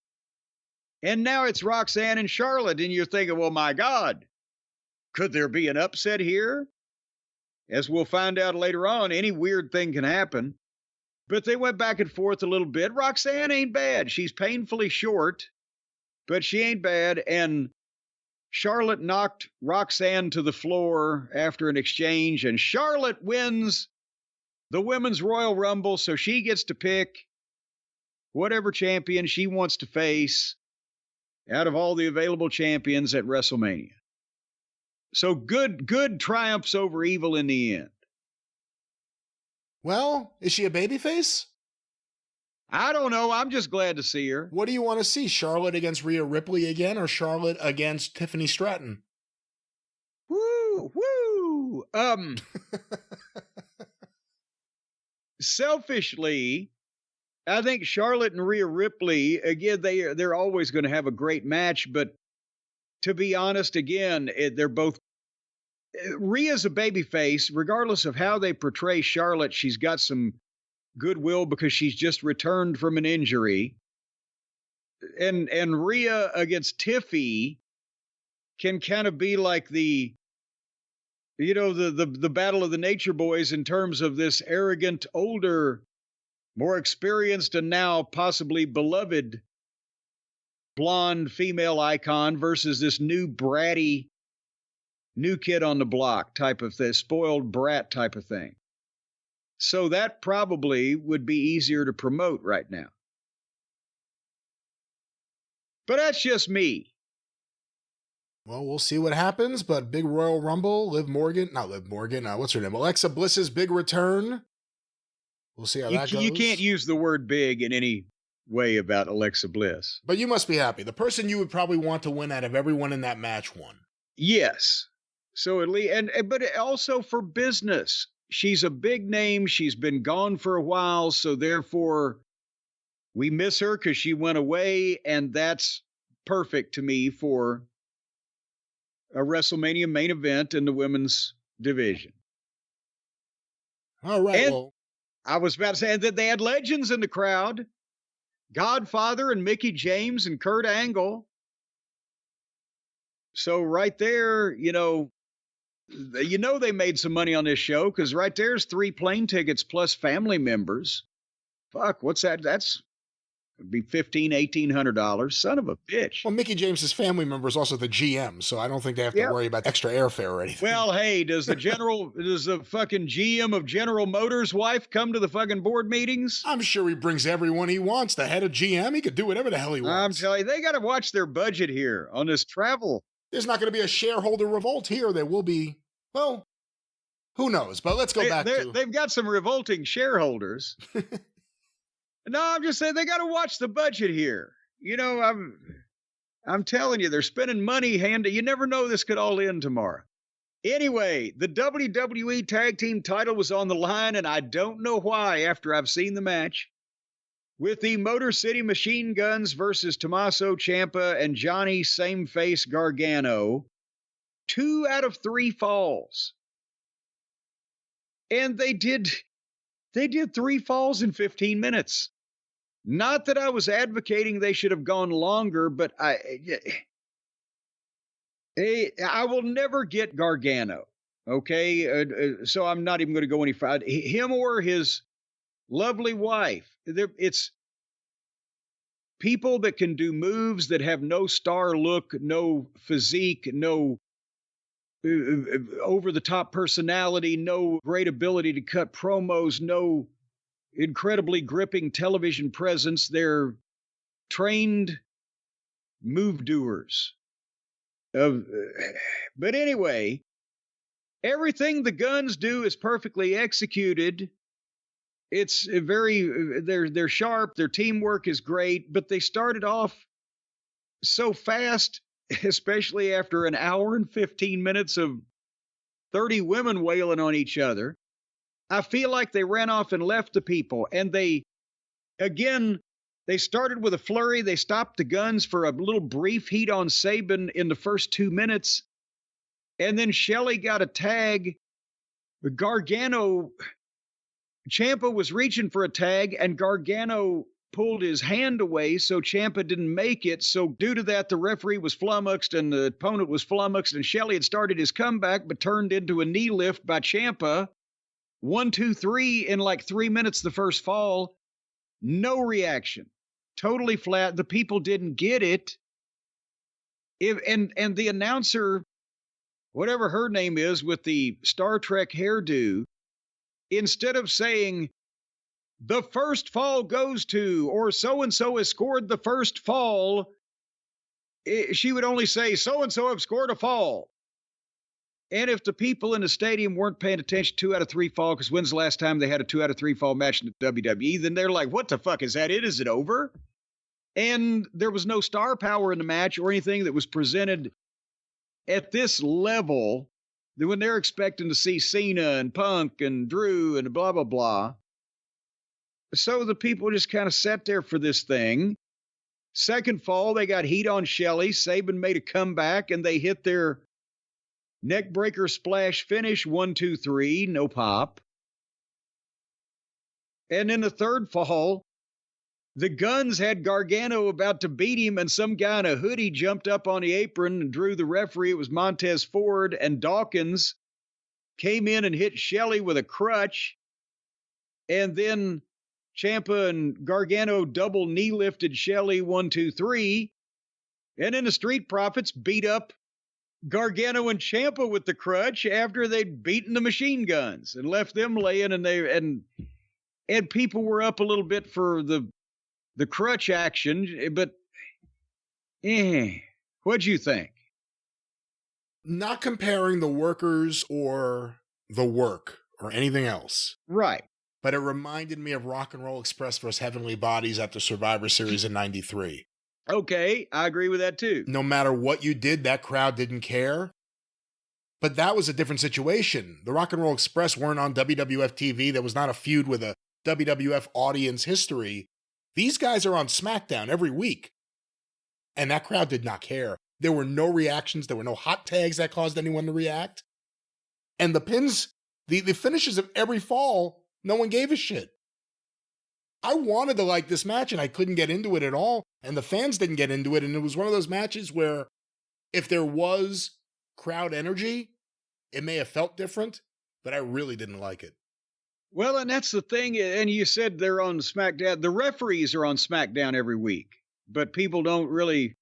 And now it's Roxanne and Charlotte, and you're thinking, well, my God, could there be an upset here? As we'll find out later on, any weird thing can happen. But they went back and forth a little bit. Roxanne ain't bad. She's painfully short, but she ain't bad. And Charlotte knocked Roxanne to the floor after an exchange, and Charlotte wins the Women's Royal Rumble, so she gets to pick whatever champion she wants to face out of all the available champions at WrestleMania. So good triumphs over evil in the end. Well, is she a babyface? I don't know. I'm just glad to see her. What do you want to see? Charlotte against Rhea Ripley again, or Charlotte against Tiffany Stratton? Woo! Selfishly, I think Charlotte and Rhea Ripley, again, they're always going to have a great match, but to be honest, again, they're both. Rhea's a babyface. Regardless of how they portray Charlotte, she's got some goodwill because she's just returned from an injury. And Rhea against Tiffy can kind of be like the battle of the Nature Boys in terms of this arrogant, older, more experienced, and now possibly beloved blonde female icon versus this new bratty, new kid on the block type of thing, spoiled brat type of thing. So that probably would be easier to promote right now. But that's just me. Well, we'll see what happens, but big Royal Rumble, what's her name? Alexa Bliss's big return. We'll see how that goes. You can't use the word big in any way about Alexa Bliss. But you must be happy. The person you would probably want to win out of everyone in that match won. Yes. So at least, but also for business. She's a big name. She's been gone for a while, so therefore we miss her because she went away, and that's perfect to me for a WrestleMania main event in the women's division. All right. And I was about to say that they had legends in the crowd. Godfather and Mickey James and Kurt Angle. So right there, they made some money on this show because right there's 3 plane tickets plus family members. Fuck, what's that? That's be $1,500-$1,800. Son of a bitch. Well, Mickey James's family member is also the GM, so I don't think they have to worry about extra airfare or anything. Well, hey, does the fucking GM of General Motors' wife come to the fucking board meetings? I'm sure he brings everyone he wants. The head of GM, he could do whatever the hell he wants. I'm telling you, they got to watch their budget here on this travel. There's not going to be a shareholder revolt here. There will be, well, who knows? But let's go back to... They've got some revolting shareholders. No, I'm just saying they got to watch the budget here. I'm telling you, they're spending money you never know this could all end tomorrow. Anyway, the WWE Tag Team title was on the line, and I don't know why after I've seen the match. With the Motor City Machine Guns versus Tommaso Ciampa and Johnny Sameface Gargano. 2 out of 3 falls. And they did 3 falls in 15 minutes. Not that I was advocating they should have gone longer, but I will never get Gargano, okay? So I'm not even going to go any further. Him or his lovely wife. It's people that can do moves that have no star look, no physique, no over-the-top personality, no great ability to cut promos, no incredibly gripping television presence. They're trained move doers. But anyway, everything the Guns do is perfectly executed. It's they're sharp. Their teamwork is great, but they started off so fast, especially after an hour and 15 minutes of 30 women wailing on each other. I feel like they ran off and left the people. And they started with a flurry. They stopped the Guns for a little brief heat on Sabin in the first 2 minutes. And then Shelley got a tag. Ciampa was reaching for a tag, and Gargano pulled his hand away, so Ciampa didn't make it. So due to that, the referee was flummoxed and the opponent was flummoxed, and Shelley had started his comeback but turned into a knee lift by Ciampa. 1, 2, 3 in like 3 minutes, the first fall. No reaction. Totally flat. The people didn't get it. And the announcer, whatever her name is with the Star Trek hairdo, instead of saying, the first fall goes to, or so-and-so has scored the first fall, she would only say, so-and-so have scored a fall. And if the people in the stadium weren't paying attention, 2 out of 3 fall, because when's the last time they had a 2 out of 3 fall match in the WWE, then they're like, what the fuck, is that it? Is it over? And there was no star power in the match or anything that was presented at this level when they're expecting to see Cena and Punk and Drew and blah, blah, blah. So the people just kind of sat there for this thing. Second fall, they got heat on Shelley. Sabin made a comeback, and they hit their neckbreaker splash finish, 1, 2, 3, no pop. And in the third fall, the Guns had Gargano about to beat him, and some guy in a hoodie jumped up on the apron and drew the referee. It was Montez Ford, and Dawkins came in and hit Shelley with a crutch. And then Ciampa and Gargano double knee lifted Shelley, 1, 2, 3. And then the Street Profits beat up Gargano and Ciampa with the crutch after they'd beaten the machine guns and left them laying, and people were up a little bit for the crutch action, but what'd you think? Not comparing the workers or the work or anything else. Right. But it reminded me of Rock and Roll Express vs. Heavenly Bodies after Survivor Series in 93. Okay, I agree with that too. No matter what you did, that crowd didn't care. But that was a different situation. The Rock and Roll Express weren't on WWF TV. There was not a feud with a WWF audience history. These guys are on SmackDown every week. And that crowd did not care. There were no reactions. There were no hot tags that caused anyone to react. And the pins, the finishes of every fall, no one gave a shit. I wanted to like this match and I couldn't get into it at all. And the fans didn't get into it. And it was one of those matches where if there was crowd energy, it may have felt different, but I really didn't like it. Well, and that's the thing. And you said they're on SmackDown. The referees are on SmackDown every week, but people don't really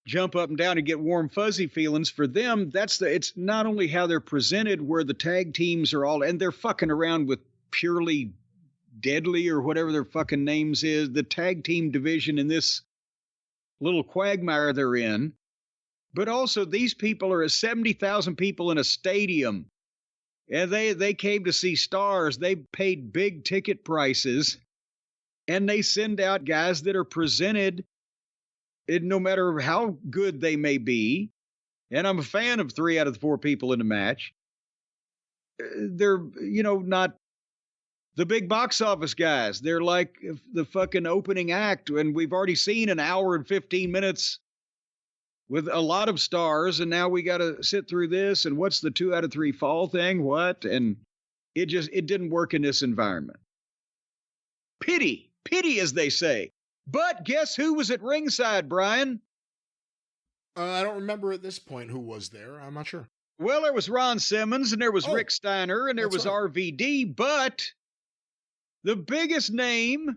jump up and down and get warm, fuzzy feelings. For them, it's not only how they're presented, where the tag teams are all, and they're fucking around with Purely Deadly or whatever their fucking names is, the tag team division in this little quagmire they're in. But also, these people are 70,000 people in a stadium. And they came to see stars. They paid big ticket prices. And they send out guys that are presented, no matter how good they may be. And I'm a fan of 3 out of the 4 people in the match. They're, not the big box office guys. They're like the fucking opening act. And we've already seen an hour and 15 minutes with a lot of stars, and now we got to sit through this, and what's the 2 out of 3 fall thing? What? And it didn't work in this environment. Pity, as they say. But guess who was at ringside, Brian? I don't remember at this point who was there. I'm not sure. Well, there was Ron Simmons, and there was Rick Steiner, and there was right. RVD, but the biggest name,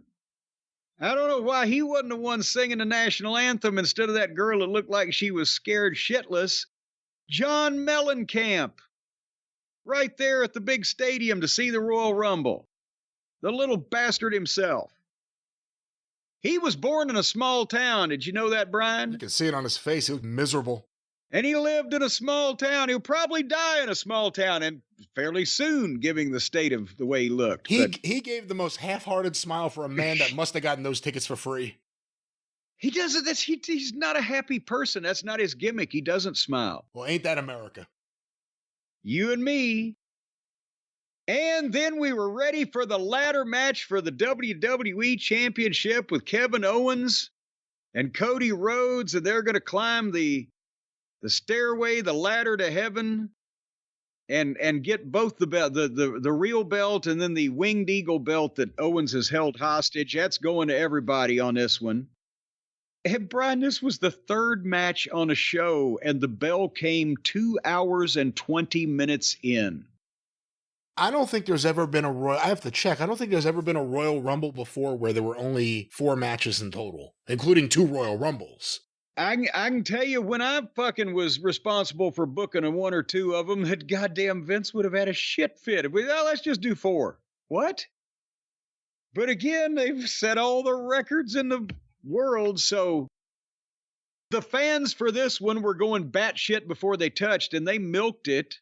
I don't know why he wasn't the one singing the national anthem instead of that girl that looked like she was scared shitless. John Mellencamp, right there at the big stadium to see the Royal Rumble. The little bastard himself. He was born in a small town. Did you know that, Brian? You can see it on his face. He was miserable. And he lived in a small town. He'll probably die in a small town, and fairly soon, given the state of the way he looked. He gave the most half-hearted smile for a man that must have gotten those tickets for free. He doesn't. He's not a happy person. That's not his gimmick. He doesn't smile. Well, ain't that America? You and me. And then we were ready for the ladder match for the WWE Championship with Kevin Owens and Cody Rhodes, and they're going to climb the stairway, the ladder to heaven, and get both the belt, the real belt, and then the Winged Eagle belt that Owens has held hostage. That's going to everybody on this one. And Brian, this was the 3rd match on a show, and the bell came 2 hours and 20 minutes in. I don't think there's ever been I have to check. I don't think there's ever been a Royal Rumble before where there were only 4 matches in total, including 2 Royal Rumbles. I can tell you, when I fucking was responsible for booking 1 or 2 of them, that goddamn Vince would have had a shit fit. Let's just do 4. What? But again, they've set all the records in the world, so the fans for this one were going batshit before they touched, and they milked it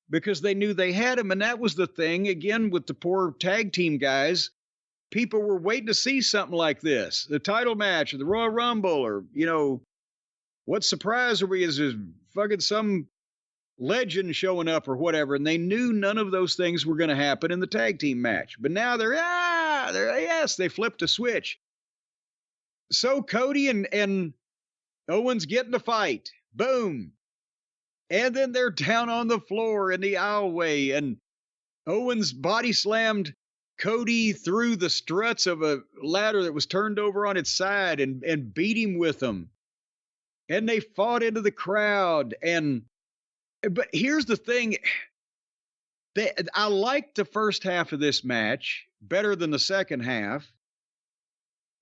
because they knew they had him. And that was the thing, again, with the poor tag team guys. People were waiting to see something like this, the title match or the Royal Rumble, or, what surprise are we? Is fucking some legend showing up or whatever? And they knew none of those things were going to happen in the tag team match. But now they flipped a switch. So Cody and Owens get in the fight. Boom. And then they're down on the floor in the aisleway, and Owens body slammed Cody through the struts of a ladder that was turned over on its side and beat him with them. And they fought into the crowd. But here's the thing. I liked the first half of this match better than the second half.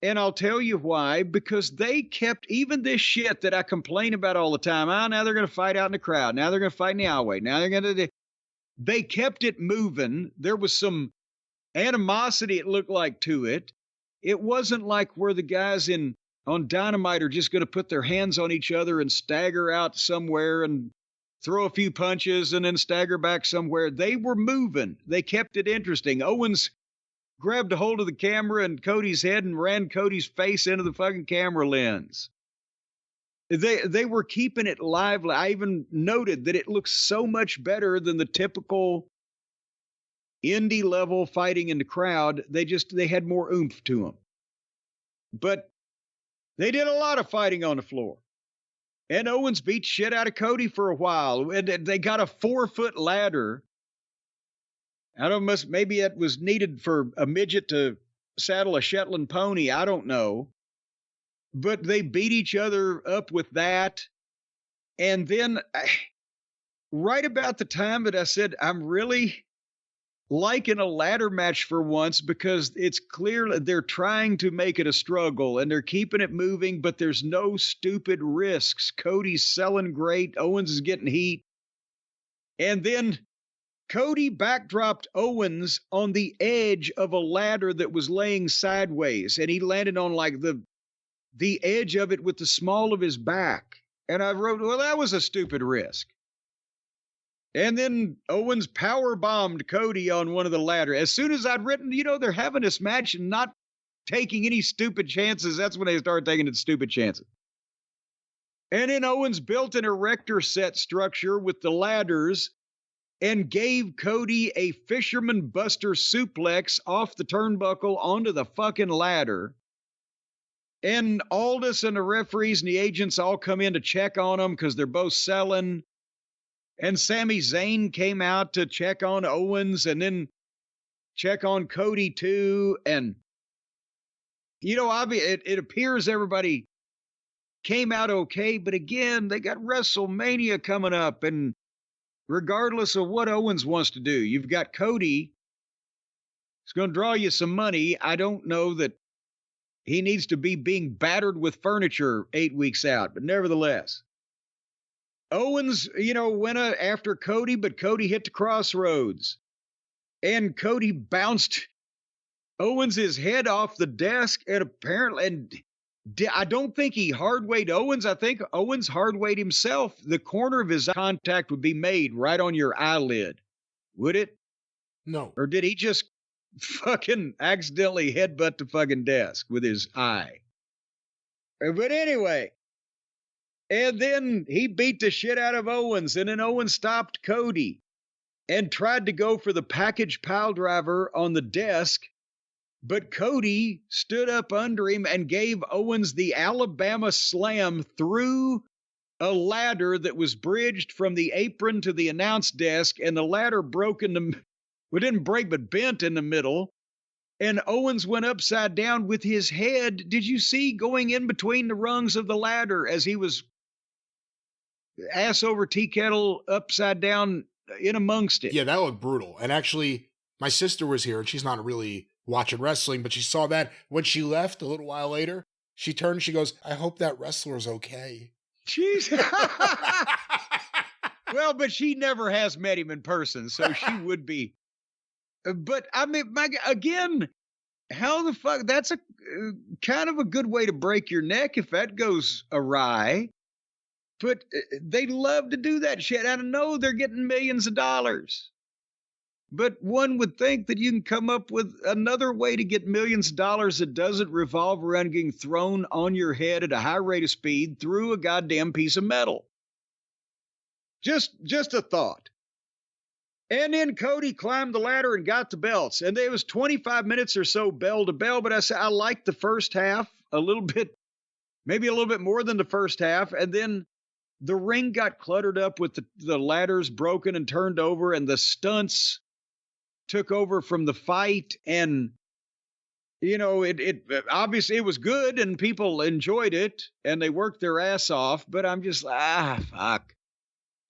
And I'll tell you why, because they kept even this shit that I complain about all the time. Oh, now they're going to fight out in the crowd. Now they're going to fight in the alleyway. Now they're going to. They kept it moving. There was some animosity, it looked like, to it. It wasn't like where the guys on Dynamite are just going to put their hands on each other and stagger out somewhere and throw a few punches and then stagger back somewhere. They were moving. They kept it interesting. Owens grabbed a hold of the camera and Cody's head and ran Cody's face into the fucking camera lens. They were keeping it lively. I even noted that it looks so much better than the typical indie level fighting in the crowd. They had more oomph to them. But they did a lot of fighting on the floor. And Owens beat shit out of Cody for a while. And they got a 4-foot ladder. I don't know, maybe it was needed for a midget to saddle a Shetland pony. I don't know. But they beat each other up with that. And then right about the time that I said, I'm really liking a ladder match for once, because it's clear they're trying to make it a struggle and they're keeping it moving, but there's no stupid risks. Cody's selling great. Owens is getting heat. And then Cody backdropped Owens on the edge of a ladder that was laying sideways, and he landed on like the edge of it with the small of his back. And I wrote, well, that was a stupid risk. And then Owens power bombed Cody on one of the ladders. As soon as I'd written, they're having this match and not taking any stupid chances, that's when they started taking the stupid chances. And then Owens built an erector set structure with the ladders and gave Cody a fisherman buster suplex off the turnbuckle onto the fucking ladder. And Aldis and the referees and the agents all come in to check on them because they're both selling. And Sami Zayn came out to check on Owens and then check on Cody too. And, it appears everybody came out okay. But again, they got WrestleMania coming up. And regardless of what Owens wants to do, you've got Cody. It's going to draw you some money. I don't know that he needs to be being battered with furniture 8 weeks out, but nevertheless. Owens, went after Cody, but Cody hit the crossroads. And Cody bounced Owens' head off the desk, and I don't think he hard-weighed Owens. I think Owens hard-weighed himself. The corner of his contact would be made right on your eyelid. Would it? No. Or did he just fucking accidentally headbutt the fucking desk with his eye? But anyway, and then he beat the shit out of Owens, and then Owens stopped Cody and tried to go for the package pile driver on the desk, but Cody stood up under him and gave Owens the Alabama slam through a ladder that was bridged from the apron to the announce desk, and the ladder broke didn't break, but bent in the middle. And Owens went upside down with his head, did you see, going in between the rungs of the ladder as he was ass over tea kettle upside down in amongst it. Yeah, that looked brutal. And actually, my sister was here, and she's not really watching wrestling, but she saw that. When she left a little while later, she turned and she goes, I hope that wrestler's okay. Jeez. Well, but she never has met him in person, so she would be. But I mean, again, how the fuck? That's a kind of a good way to break your neck if that goes awry. But they love to do that shit. I don't know, they're getting millions of dollars. But one would think that you can come up with another way to get millions of dollars that doesn't revolve around getting thrown on your head at a high rate of speed through a goddamn piece of metal. Just a thought. And then Cody climbed the ladder and got the belts. And it was 25 minutes or so bell to bell. But I said I liked the first half a little bit, maybe a little bit more than the first half. And then the ring got cluttered up with the ladders broken and turned over, and the stunts took over from the fight. And, you know, it obviously it was good and people enjoyed it and they worked their ass off. But I'm just fuck.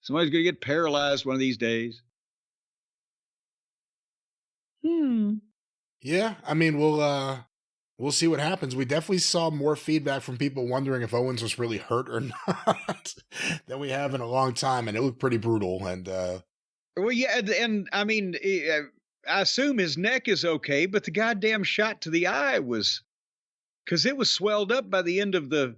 Somebody's going to get paralyzed one of these days. Yeah, I mean, we'll We'll see what happens. We definitely saw more feedback from people wondering if Owens was really hurt or not than we have in a long time, and it looked pretty brutal. And well, yeah, and I mean, I assume his neck is okay, but the goddamn shot to the eye was, because it was swelled up by the end of the,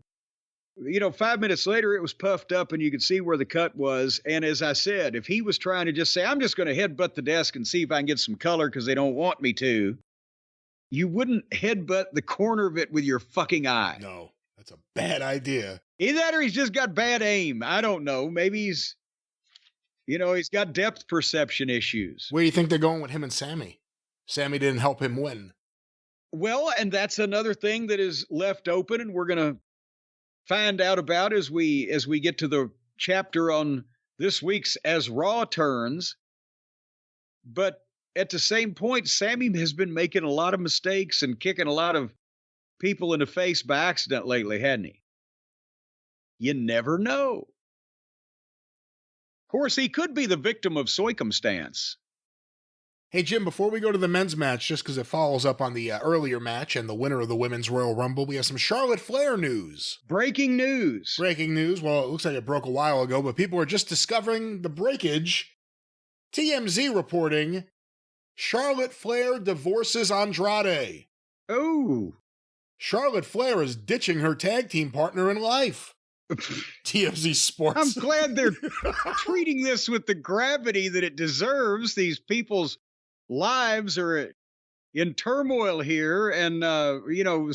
5 minutes later, it was puffed up and you could see where the cut was. And as I said, if he was trying to just say, I'm just going to headbutt the desk and see if I can get some color because they don't want me to, you wouldn't headbutt the corner of it with your fucking eye. No, that's a bad idea. Either that or he's just got bad aim. I don't know. Maybe he's got depth perception issues. Where do you think they're going with him and Sammy? Sammy didn't help him win. Well, and that's another thing that is left open, and we're going to find out about as we get to the chapter on this week's As Raw Turns. But at the same point, Sammy has been making a lot of mistakes and kicking a lot of people in the face by accident lately, hadn't he? You never know. Of course, he could be the victim of circumstance. Hey, Jim, before we go to the men's match, just because it follows up on the earlier match and the winner of the Women's Royal Rumble, we have some Charlotte Flair news. Breaking news. Breaking news. Well, it looks like it broke a while ago, but people are just discovering the breakage. TMZ reporting Charlotte Flair divorces Andrade. Oh. Charlotte Flair is ditching her tag team partner in life. TMZ Sports. I'm glad they're treating this with the gravity that it deserves. These people's lives are in turmoil here, and,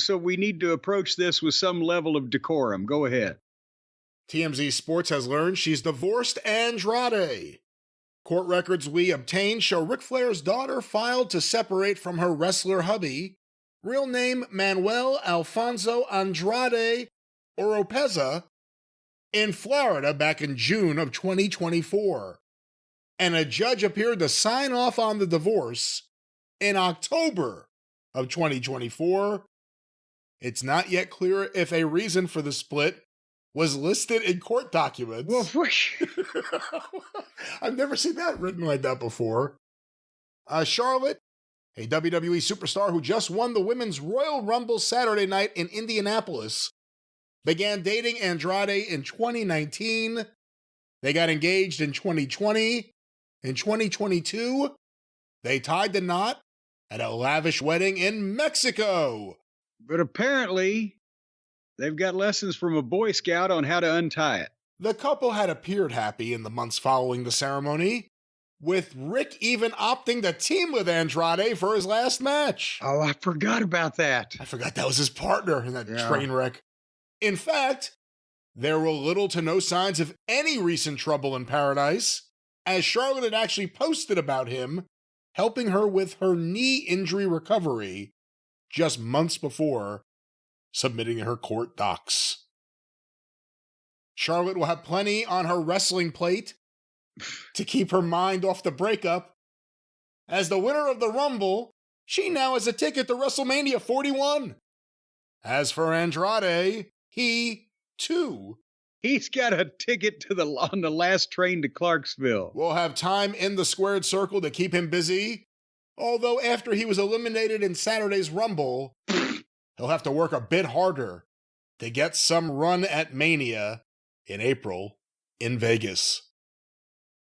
so we need to approach this with some level of decorum. Go ahead. TMZ Sports has learned she's divorced Andrade. Court records we obtained show Ric Flair's daughter filed to separate from her wrestler hubby, real name Manuel Alfonso Andrade Oropeza, in Florida back in June of 2024. And a judge appeared to sign off on the divorce in October of 2024. It's not yet clear if a reason for the split was listed in court documents. Well, I've never seen that written like that before. Charlotte, a WWE superstar who just won the Women's Royal Rumble Saturday night in Indianapolis, began dating Andrade in 2019. They got engaged in 2020. In 2022, they tied the knot at a lavish wedding in Mexico. But apparently, they've got lessons from a Boy Scout on how to untie it. The couple had appeared happy in the months following the ceremony, with Rick even opting to team with Andrade for his last match. Oh, I forgot about that. I forgot that was his partner in that train wreck. In fact, there were little to no signs of any recent trouble in paradise, as Charlotte had actually posted about him helping her with her knee injury recovery just months before submitting her court docs. Charlotte will have plenty on her wrestling plate to keep her mind off the breakup. As the winner of the Rumble, she now has a ticket to WrestleMania 41. As for Andrade, he, too, he's got a ticket to on the last train to Clarksville. Will have time in the squared circle to keep him busy. Although after he was eliminated in Saturday's Rumble, he'll have to work a bit harder to get some run at Mania in April in Vegas.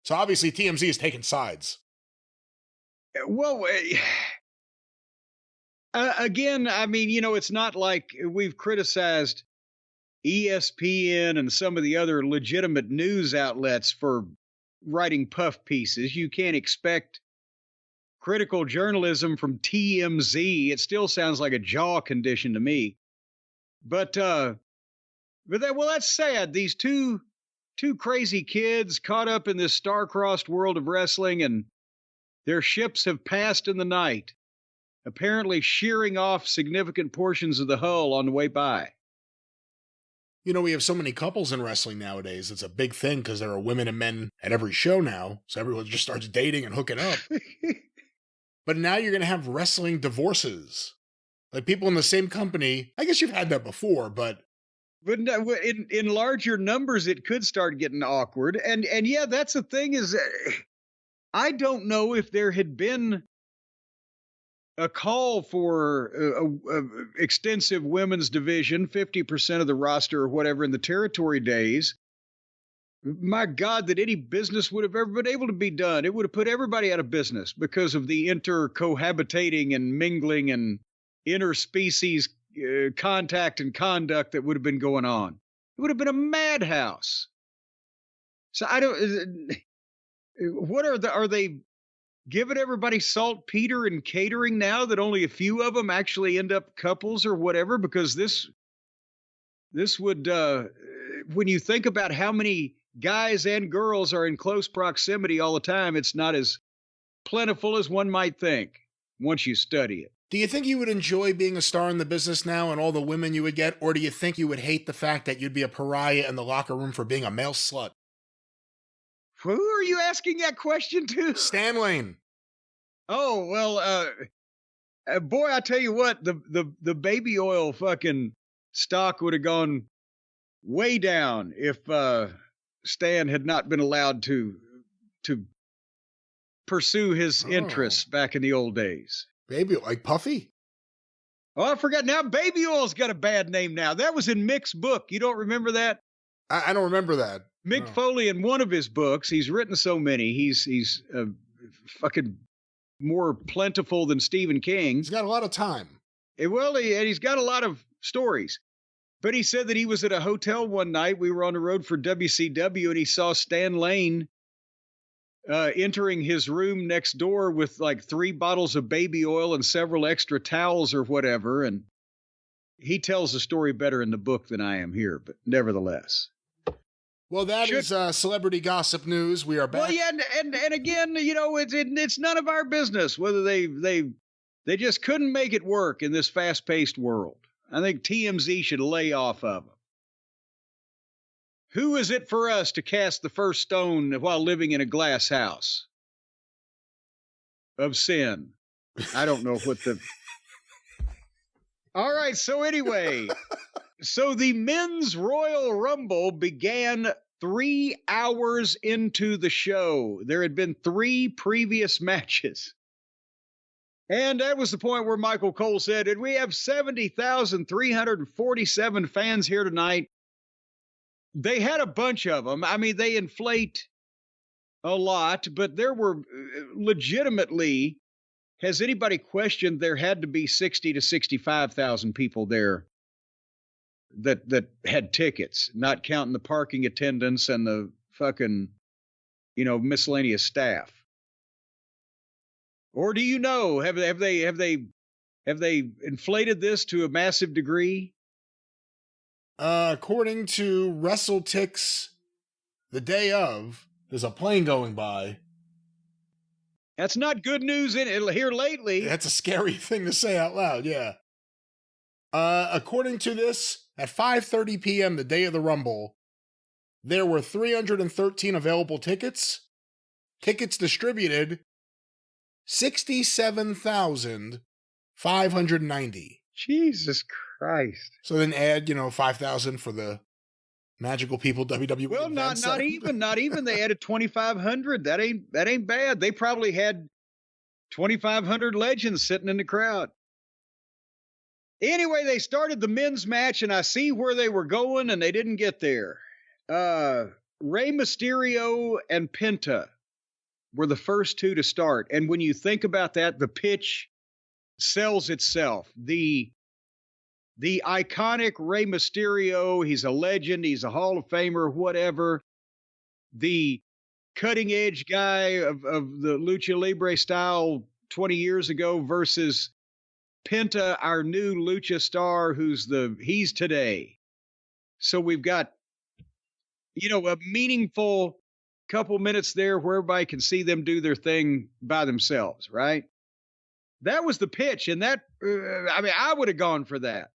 So obviously TMZ is taking sides. Well, again, I mean, it's not like we've criticized ESPN and some of the other legitimate news outlets for writing puff pieces. You can't expect critical journalism from TMZ. It still sounds like a jaw condition to me. But that's sad. These two crazy kids caught up in this star-crossed world of wrestling, and their ships have passed in the night, apparently shearing off significant portions of the hull on the way by. We have so many couples in wrestling nowadays. It's a big thing because there are women and men at every show now. So everyone just starts dating and hooking up. But now you're going to have wrestling divorces. Like people in the same company. I guess you've had that before, but in larger numbers, it could start getting awkward. And yeah, that's the thing is, I don't know if there had been a call for extensive women's division, 50% of the roster or whatever in the territory days, my God, that any business would have ever been able to be done. It would have put everybody out of business because of the intercohabitating and mingling and interspecies contact and conduct that would have been going on. It would have been a madhouse. So I don't. What are they giving everybody saltpeter and catering now that only a few of them actually end up couples or whatever? Because this would, when you think about how many guys and girls are in close proximity all the time, it's not as plentiful as one might think once you study it. Do you think you would enjoy being a star in the business now and all the women you would get, or do you think you would hate the fact that you'd be a pariah in the locker room for being a male slut? Who are you asking that question to? Stan Lane. Oh, well, boy, I tell you what, the baby oil fucking stock would have gone way down if Stan had not been allowed to pursue his interests back in the old days. Baby, like Puffy? Oh, I forgot. Now Baby Oil's got a bad name now. That was in Mick's book. You don't remember that? I don't remember that. Mick Foley, in one of his books, he's written so many. He's fucking more plentiful than Stephen King. He's got a lot of time. He's got a lot of stories. But he said that he was at a hotel one night. We were on the road for WCW, and he saw Stan Lane entering his room next door with like 3 bottles of baby oil and several extra towels or whatever. And he tells the story better in the book than I am here, but nevertheless. Well, that is celebrity gossip news. We are back. Well, yeah, and again, you know, it's none of our business whether they just couldn't make it work in this fast-paced world. I think TMZ should lay off of them. Who is it for us to cast the first stone while living in a glass house of sin? I don't know what the... All right, so anyway, so the Men's Royal Rumble began 3 hours into the show. There had been 3 previous matches. And that was the point where Michael Cole said, and we have 70,347 fans here tonight. They had a bunch of them. I mean, they inflate a lot, but there were legitimately, has anybody questioned there had to be 60 to 65,000 people there that had tickets, not counting the parking attendants and the fucking, miscellaneous staff? Or do you know, have they inflated this to a massive degree? According to WrestleTix, the day of, there's a plane going by. That's not good news here lately. That's a scary thing to say out loud, yeah. According to this, at 5:30 p.m. the day of the Rumble, there were 313 available tickets. Tickets distributed, 67,590. Jesus Christ. So then add, 5,000 for the magical people WWE. Well, not even. They added 2,500. That ain't bad. They probably had 2,500 legends sitting in the crowd. Anyway, they started the men's match, and I see where they were going, and they didn't get there. Rey Mysterio and Penta were the first 2 to start. And when you think about that, the pitch sells itself. The iconic Rey Mysterio, he's a legend, he's a Hall of Famer, whatever. The cutting edge guy of the Lucha Libre style 20 years ago versus Penta, our new Lucha star, he's today. So we've got, a meaningful couple minutes there where everybody can see them do their thing by themselves, right? That was the pitch, and that, I would have gone for that.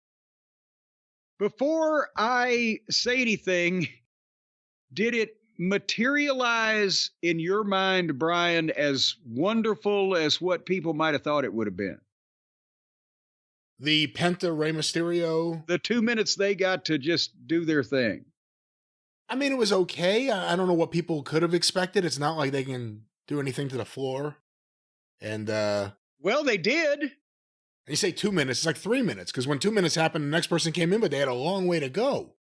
Before I say anything, did it materialize in your mind, Brian, as wonderful as what people might have thought it would have been? The Penta Rey Mysterio? The 2 minutes they got to just do their thing. I mean, it was okay. I don't know what people could have expected. It's not like they can do anything to the floor. And, well, they did. And you say 2 minutes, it's like 3 minutes, because when 2 minutes happened, the next person came in, but they had a long way to go.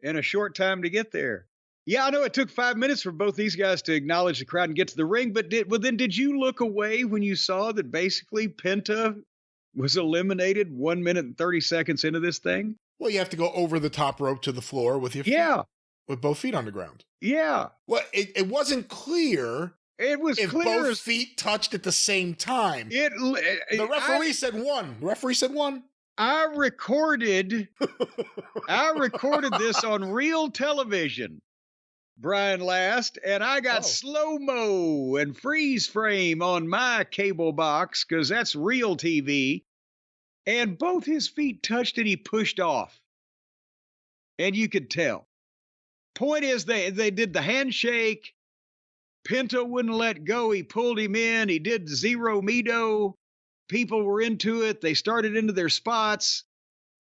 And a short time to get there. Yeah, I know it took 5 minutes for both these guys to acknowledge the crowd and get to the ring, but did you look away when you saw that basically Penta was eliminated 1 minute and 30 seconds into this thing? Well, you have to go over the top rope to the floor with your feet, with both feet on the ground. Yeah. Well, it wasn't clear. It was if clear both feet touched at the same time. The referee said one. The referee said one. I recorded this on real television, Brian Last, and I got slow-mo and freeze frame on my cable box because that's real TV. And both his feet touched and he pushed off. And you could tell. Point is, they did the handshake. Penta wouldn't let go. He pulled him in. He did zero Mido. People were into it. They started into their spots.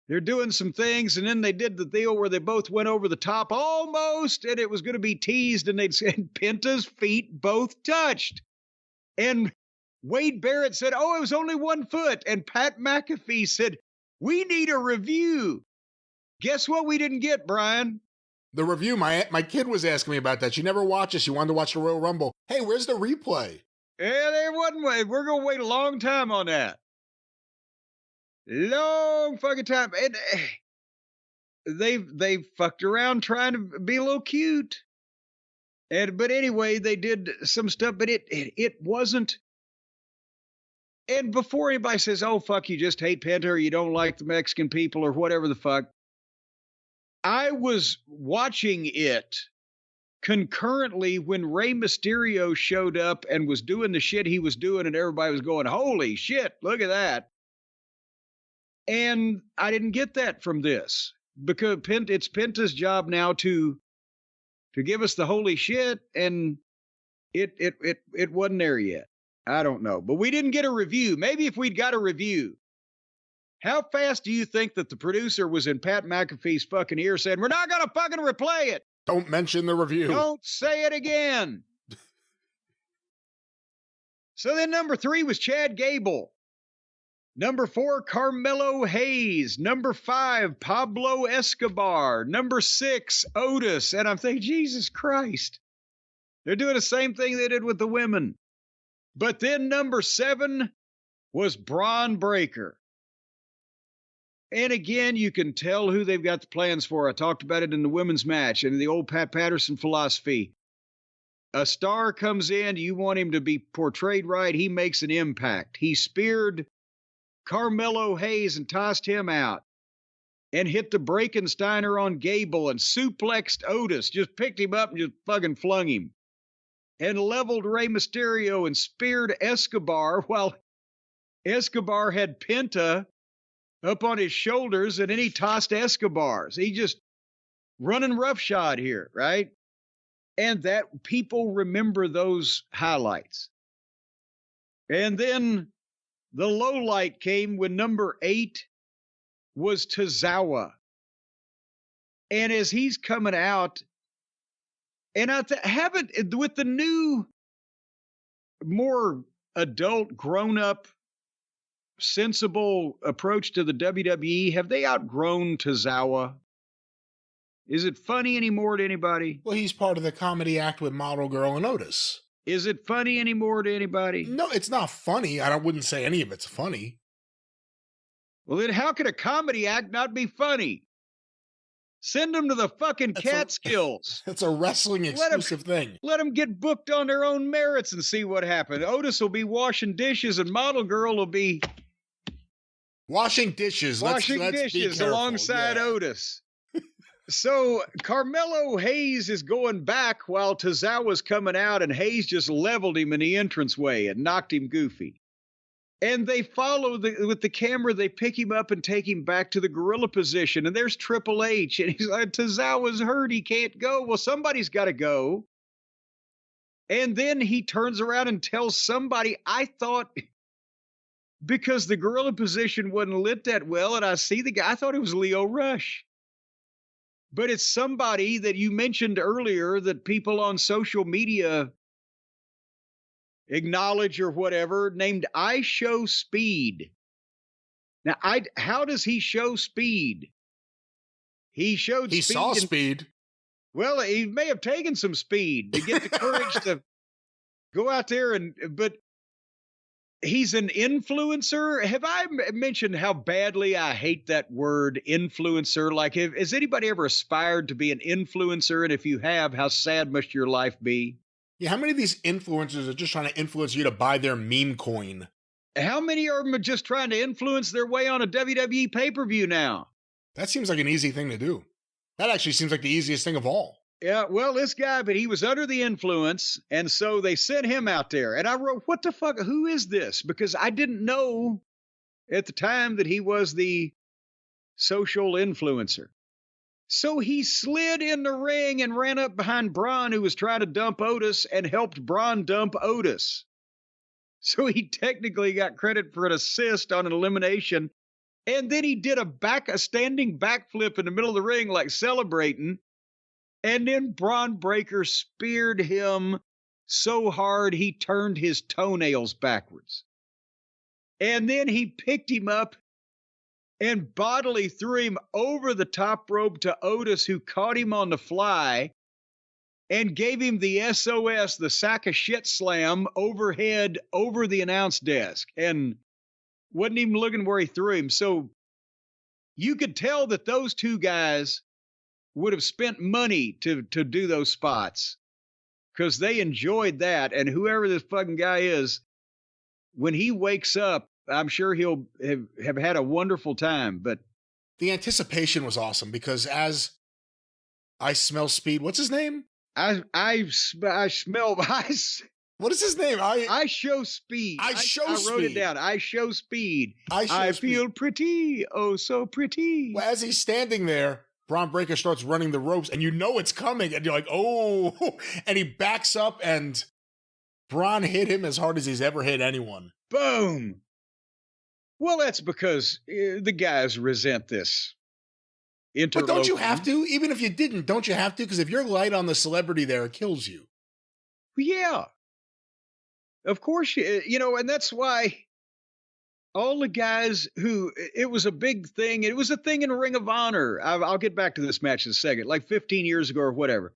They're doing some things. And then they did the deal where they both went over the top almost. And it was going to be teased. And they'd said Penta's feet both touched. And Wade Barrett said, it was only 1 foot. And Pat McAfee said, we need a review. Guess what we didn't get, Brian? The review, my kid was asking me about that. She never watches. She wanted to watch the Royal Rumble. Hey, where's the replay? Yeah, there wasn't. We're going to wait a long time on that. Long fucking time. And they fucked around trying to be a little cute. But anyway, they did some stuff, but it wasn't. And before anybody says, fuck, you just hate Penta or you don't like the Mexican people or whatever the fuck, I was watching it concurrently when Rey Mysterio showed up and was doing the shit he was doing, and everybody was going, holy shit, look at that. And I didn't get that from this because it's Penta's job now to give us the holy shit, and it wasn't there yet. I don't know, but we didn't get a review. Maybe if we'd got a review. How fast do you think that the producer was in Pat McAfee's fucking ear saying, we're not going to fucking replay it? Don't mention the review. Don't say it again. So then number 3 was Chad Gable. Number 4, Carmelo Hayes. Number 5, Pablo Escobar. Number 6, Otis. And I'm thinking, Jesus Christ. They're doing the same thing they did with the women. But then number 7 was Braun Breaker. And again, you can tell who they've got the plans for. I talked about it in the women's match and the old Pat Patterson philosophy. A star comes in, you want him to be portrayed right, he makes an impact. He speared Carmelo Hayes and tossed him out and hit the Brakensteiner on Gable and suplexed Otis, just picked him up and just fucking flung him. And leveled Rey Mysterio and speared Escobar while Escobar had Penta up on his shoulders, and then he tossed Escobar's. He just running roughshod here, right? And that people remember those highlights. And then the low light came when number 8 was Tozawa. And as he's coming out, and I haven't, with the new, more adult, grown-up, sensible approach to the WWE, have they outgrown Tozawa? Is it funny anymore to anybody? Well, he's part of the comedy act with Model Girl and Otis. Is it funny anymore to anybody? No, it's not funny. I wouldn't say any of it's funny. Well, then how could a comedy act not be funny? Send them to the fucking Catskills. It's a wrestling exclusive thing. Let them get booked on their own merits and see what happens. Otis will be washing dishes and Model Girl will be washing dishes. Let's be careful. Alongside Otis. So Carmelo Hayes is going back while Tozawa's coming out, and Hayes just leveled him in the entranceway and knocked him goofy. And they follow with the camera, they pick him up and take him back to the gorilla position. And there's Triple H. And he's like, Tozawa's hurt. He can't go. Well, somebody's got to go. And then he turns around and tells somebody, I thought, because the gorilla position wasn't lit that well, and I see the guy, I thought it was Leo Rush. But it's somebody that you mentioned earlier that people on social media acknowledge or whatever, named I Show Speed. Now, how does he show speed? He showed He speed. saw speed. Well, he may have taken some speed to get the courage to go out there but he's an influencer. Have I mentioned how badly I hate that word influencer? Like, has anybody ever aspired to be an influencer? And if you have, how sad must your life be? Yeah, how many of these influencers are just trying to influence you to buy their meme coin? How many of them are just trying to influence their way on a WWE pay-per-view now? That seems like an easy thing to do. That actually seems like the easiest thing of all. Yeah, well, this guy, but he was under the influence, and so they sent him out there. And I wrote, what the fuck, who is this? Because I didn't know at the time that he was the social influencer. So he slid in the ring and ran up behind Braun, who was trying to dump Otis, and helped Braun dump Otis. So he technically got credit for an assist on an elimination. And then he did a standing backflip in the middle of the ring, like celebrating. And then Braun Breaker speared him so hard he turned his toenails backwards. And then he picked him up and bodily threw him over the top rope to Otis, who caught him on the fly and gave him the SOS, the sack of shit slam, overhead over the announce desk. And wasn't even looking where he threw him. So you could tell that those two guys would have spent money to do those spots because they enjoyed that. And whoever this fucking guy is, when he wakes up, I'm sure he'll have had a wonderful time. But the anticipation was awesome because as I smell speed, what's his name? I smell. What is his name? I show speed. I wrote it down. I show speed. I feel pretty. Oh, so pretty. Well, as he's standing there, Braun Breaker starts running the ropes, and you know it's coming, and you're like, oh, and he backs up, and Braun hit him as hard as he's ever hit anyone. Boom. Well, that's because the guys resent this. But don't you have to? Even if you didn't, don't you have to? Because if you're light on the celebrity there, it kills you. Yeah. Of course, and that's why all the guys who, it was a big thing. It was a thing in Ring of Honor. I'll get back to this match in a second, like 15 years ago or whatever.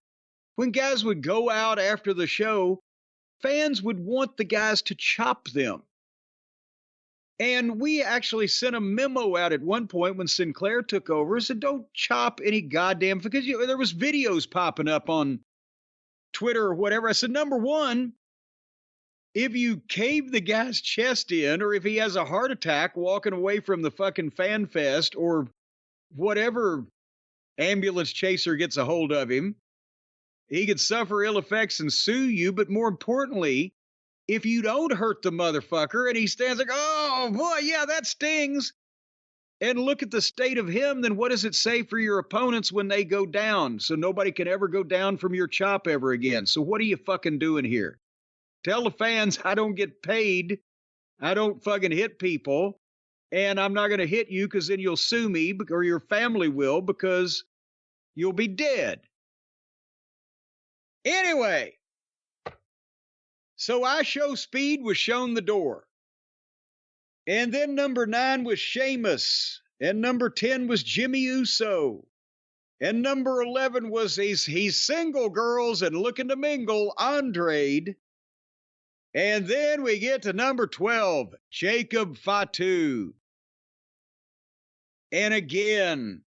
When guys would go out after the show, fans would want the guys to chop them. And we actually sent a memo out at one point when Sinclair took over and said, don't chop any goddamn, because there was videos popping up on Twitter or whatever. I said, number one, if you cave the guy's chest in, or if he has a heart attack walking away from the fucking fan fest, or whatever ambulance chaser gets a hold of him, he could suffer ill effects and sue you. But more importantly, if you don't hurt the motherfucker and he stands like, oh boy, yeah, that stings, and look at the state of him, then what does it say for your opponents when they go down? So nobody can ever go down from your chop ever again. So what are you fucking doing here? Tell the fans I don't get paid. I don't fucking hit people. And I'm not going to hit you because then you'll sue me, or your family will, because you'll be dead. Anyway, so I Show Speed was shown the door. And then number 9 was Sheamus. And number 10 was Jimmy Uso. And number 11 was he's single, girls, and looking to mingle, Andrade. And then we get to number 12, Jacob Fatu. And again,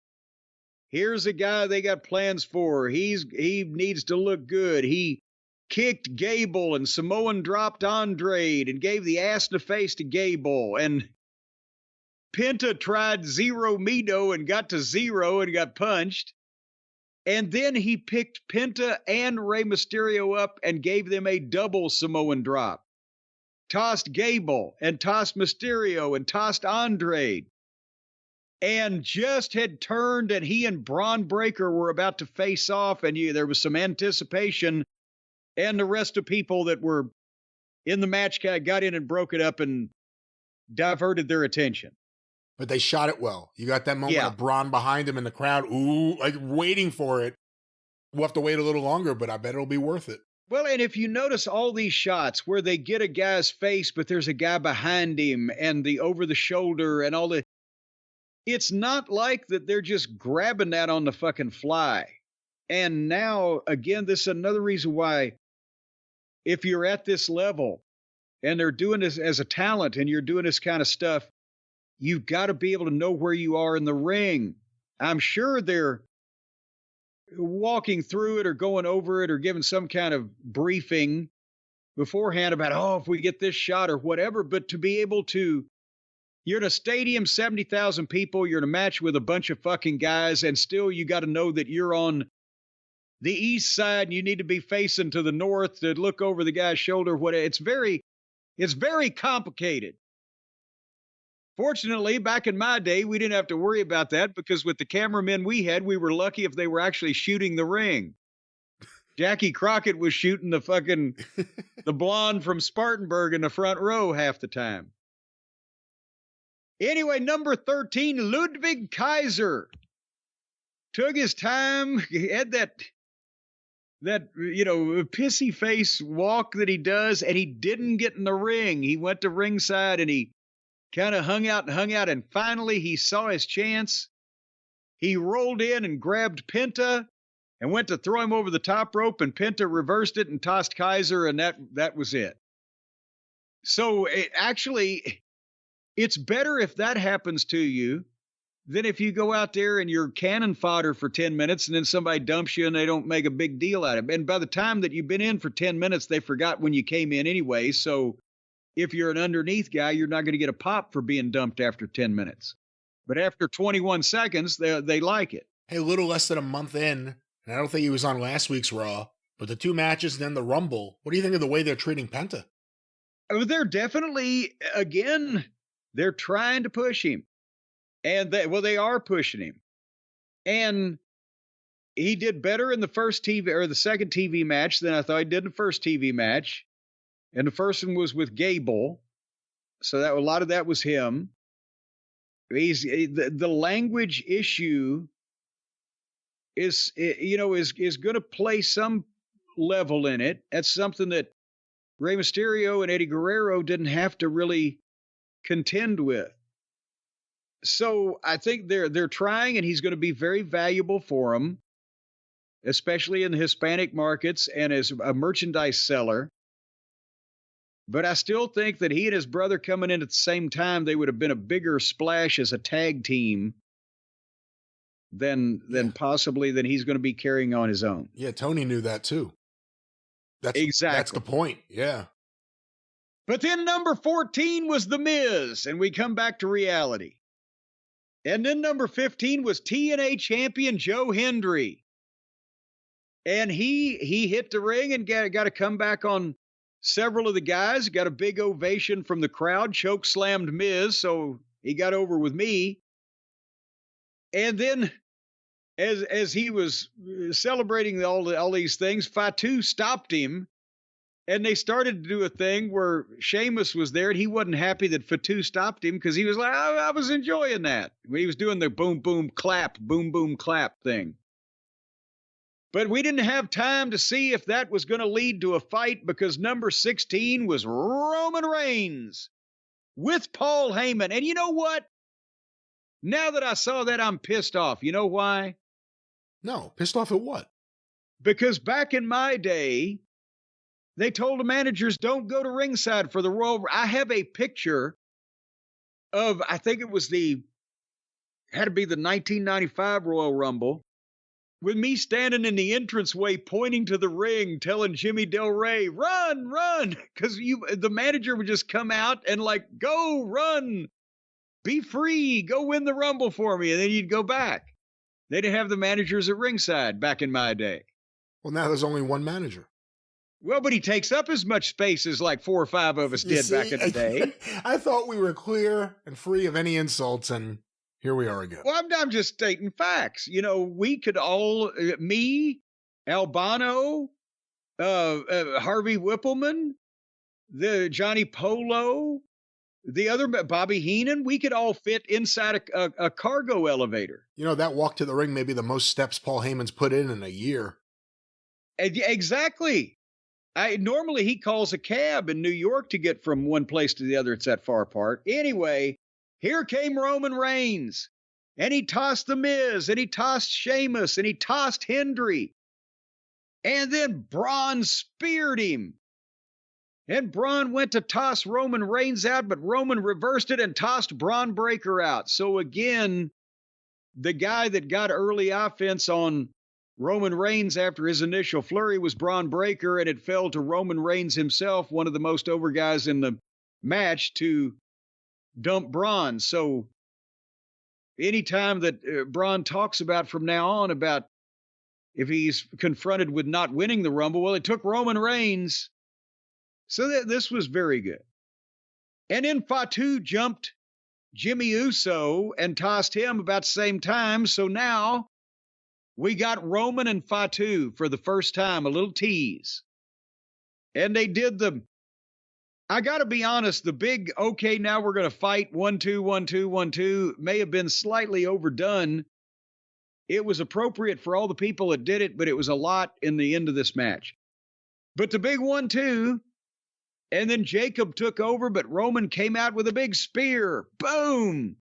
here's a guy they got plans for. He needs to look good. He kicked Gable and Samoan dropped Andrade and gave the ass in the face to Gable. And Penta tried Zero Mito and got to 0 and got punched. And then he picked Penta and Rey Mysterio up and gave them a double Samoan drop. Tossed Gable and tossed Mysterio and tossed Andrade. And just had turned, and he and Braun Breaker were about to face off, and there was some anticipation. And the rest of people that were in the match got in and broke it up and diverted their attention. But they shot it well. You got that moment of Braun behind him in the crowd, ooh, like waiting for it. We'll have to wait a little longer, but I bet it'll be worth it. Well, and if you notice all these shots where they get a guy's face, but there's a guy behind him, and the over the shoulder and all it's not like that they're just grabbing that on the fucking fly. And now, again, this is another reason why if you're at this level and they're doing this as a talent and you're doing this kind of stuff, you've got to be able to know where you are in the ring. I'm sure they're walking through it or going over it or giving some kind of briefing beforehand about, oh, if we get this shot or whatever. But to be able to, you're in a stadium, 70,000 people, you're in a match with a bunch of fucking guys, and still you got to know that you're on the east side and you need to be facing to the north to look over the guy's shoulder. It's very complicated. Fortunately, back in my day, we didn't have to worry about that because with the cameramen we had, we were lucky if they were actually shooting the ring. Jackie Crockett was shooting the blonde from Spartanburg in the front row half the time. Anyway, number 13, Ludwig Kaiser. Took his time, he had that pissy face walk that he does, and he didn't get in the ring. He went to ringside and he kind of hung out, and finally he saw his chance. He rolled in and grabbed Penta and went to throw him over the top rope, and Penta reversed it and tossed Kaiser, and that was it. So it's better if that happens to you than if you go out there and you're cannon fodder for 10 minutes and then somebody dumps you and they don't make a big deal out of it. And by the time that you've been in for 10 minutes, they forgot when you came in anyway. So if you're an underneath guy, you're not going to get a pop for being dumped after 10 minutes. But after 21 seconds, they like it. Hey, a little less than a month in, and I don't think he was on last week's Raw, but the 2 matches and then the Rumble, what do you think of the way they're treating Penta? Oh, they're definitely, again, they're trying to push him. And they are pushing him. And he did better in the first TV or the second TV match than I thought he did in the first TV match. And the first one was with Gable. So that a lot of that was him. The language issue is going to play some level in it. That's something that Rey Mysterio and Eddie Guerrero didn't have to really contend with. So I think they're trying, and he's going to be very valuable for them, especially in the Hispanic markets and as a merchandise seller. But I still think that he and his brother coming in at the same time, they would have been a bigger splash as a tag team than possibly than he's going to be carrying on his own. Yeah, Tony knew that too. That's the point. Yeah. But then number 14 was The Miz, and we come back to reality. And then number 15 was TNA champion Joe Hendry. And he hit the ring and got to come back on several of the guys. Got a big ovation from the crowd. Choke slammed Miz, so he got over with me. And then as he was celebrating all these things, Fatu stopped him. And they started to do a thing where Sheamus was there, and he wasn't happy that Fatu stopped him because he was like, I was enjoying that when he was doing the boom, boom, clap thing. But we didn't have time to see if that was going to lead to a fight because number 16 was Roman Reigns with Paul Heyman. And you know what? Now that I saw that, I'm pissed off. You know why? No, pissed off at what? Because back in my day, they told the managers, don't go to ringside for the Royal. I have a picture of, I think it was had to be the 1995 Royal Rumble, with me standing in the entranceway pointing to the ring, telling Jimmy Del Rey, run, because the manager would just come out and like, go, run, be free, go win the Rumble for me, and then you'd go back. They didn't have the managers at ringside back in my day. Well, now there's only one manager. Well, but he takes up as much space as like 4 or 5 of us did back in the day. I thought we were clear and free of any insults, and here we are again. Well, I'm just stating facts. We could all, me, Albano, Harvey Whippleman, the Johnny Polo, the other Bobby Heenan, we could all fit inside a cargo elevator. That walk to the ring may be the most steps Paul Heyman's put in a year. Exactly. Normally he calls a cab in New York to get from one place to the other. It's that far apart. Anyway, here came Roman Reigns. And he tossed The Miz, and he tossed Sheamus, and he tossed Hendry. And then Braun speared him. And Braun went to toss Roman Reigns out, but Roman reversed it and tossed Braun Breaker out. So again, the guy that got early offense on Roman Reigns after his initial flurry was Braun Breaker, and it fell to Roman Reigns himself, one of the most over guys in the match, to dump Braun. So anytime that Braun talks about from now on about if he's confronted with not winning the Rumble, well, it took Roman Reigns. So this was very good. And then Fatu jumped Jimmy Uso and tossed him about the same time. So now we got Roman and Fatu for the first time, a little tease. And they did I got to be honest, the big, okay, now we're going to fight 1, 2, 1, 2, 1, 2 may have been slightly overdone. It was appropriate for all the people that did it, but it was a lot in the end of this match. But the big 1, 2, and then Jacob took over, but Roman came out with a big spear. Boom!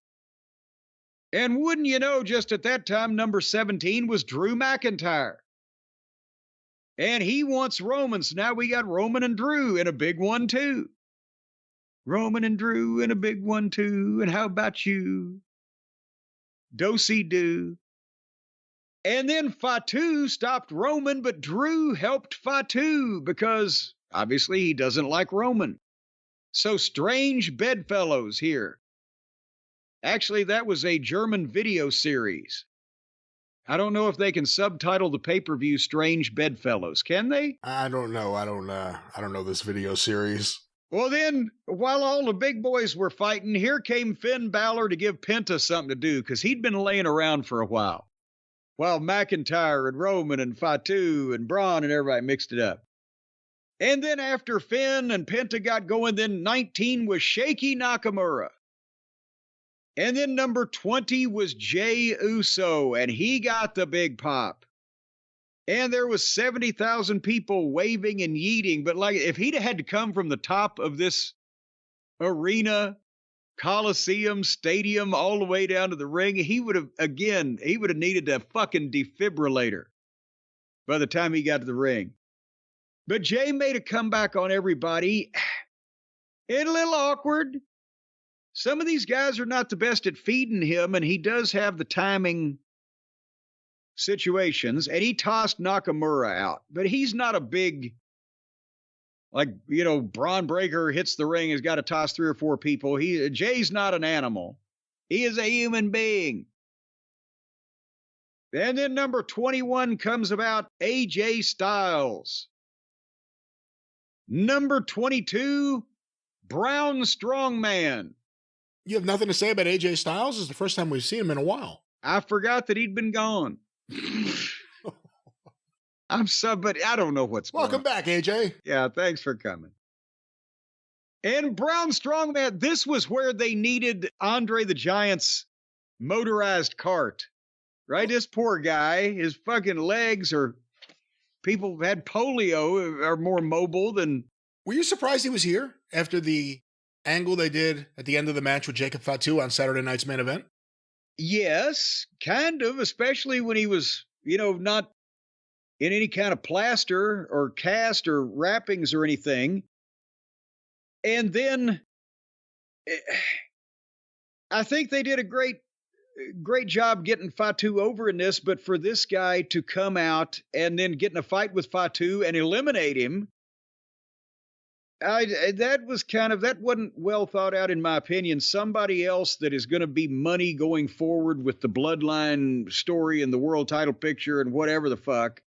And wouldn't you know, just at that time, number 17 was Drew McIntyre. And he wants Roman, so now we got Roman and Drew in a big 1, 2. Roman and Drew in a big 1, 2. And how about you? Do-si-do. And then Fatu stopped Roman, but Drew helped Fatu because obviously he doesn't like Roman. So strange bedfellows here. Actually, that was a German video series. I don't know if they can subtitle the pay-per-view Strange Bedfellows. Can they? I don't know. I don't know this video series. Well, then, while all the big boys were fighting, here came Finn Balor to give Penta something to do because he'd been laying around for a while McIntyre and Roman and Fatu and Braun and everybody mixed it up. And then after Finn and Penta got going, then 19 was Shaky Nakamura. And then number 20 was Jey Uso, and he got the big pop. And there was 70,000 people waving and yeeting. But like, if he'd had to come from the top of this arena, Coliseum, stadium, all the way down to the ring, he would have needed a fucking defibrillator by the time he got to the ring. But Jey made a comeback on everybody. It's a little awkward. Some of these guys are not the best at feeding him, and he does have the timing situations, and he tossed Nakamura out. But he's not a big, Braun Breaker hits the ring, has got to toss 3 or 4 people. Jay's not an animal. He is a human being. And then number 21 comes about AJ Styles. Number 22, Brown Strongman. You have nothing to say about AJ Styles? This is the first time we've seen him in a while. I forgot that he'd been gone. But I don't know what's going on. Welcome back, AJ. Yeah, thanks for coming. And Brown Strongman, this was where they needed Andre the Giant's motorized cart, right? This poor guy, his fucking legs people who've had polio are more mobile than. Were you surprised he was here after the angle they did at the end of the match with Jacob Fatu on Saturday night's main event? Yes, kind of, especially when he was, not in any kind of plaster or cast or wrappings or anything. And then I think they did a great job getting Fatu over in this, but for this guy to come out and then get in a fight with Fatu and eliminate him, that wasn't well thought out in my opinion. Somebody else that is going to be money going forward with the bloodline story and the world title picture and whatever the fuck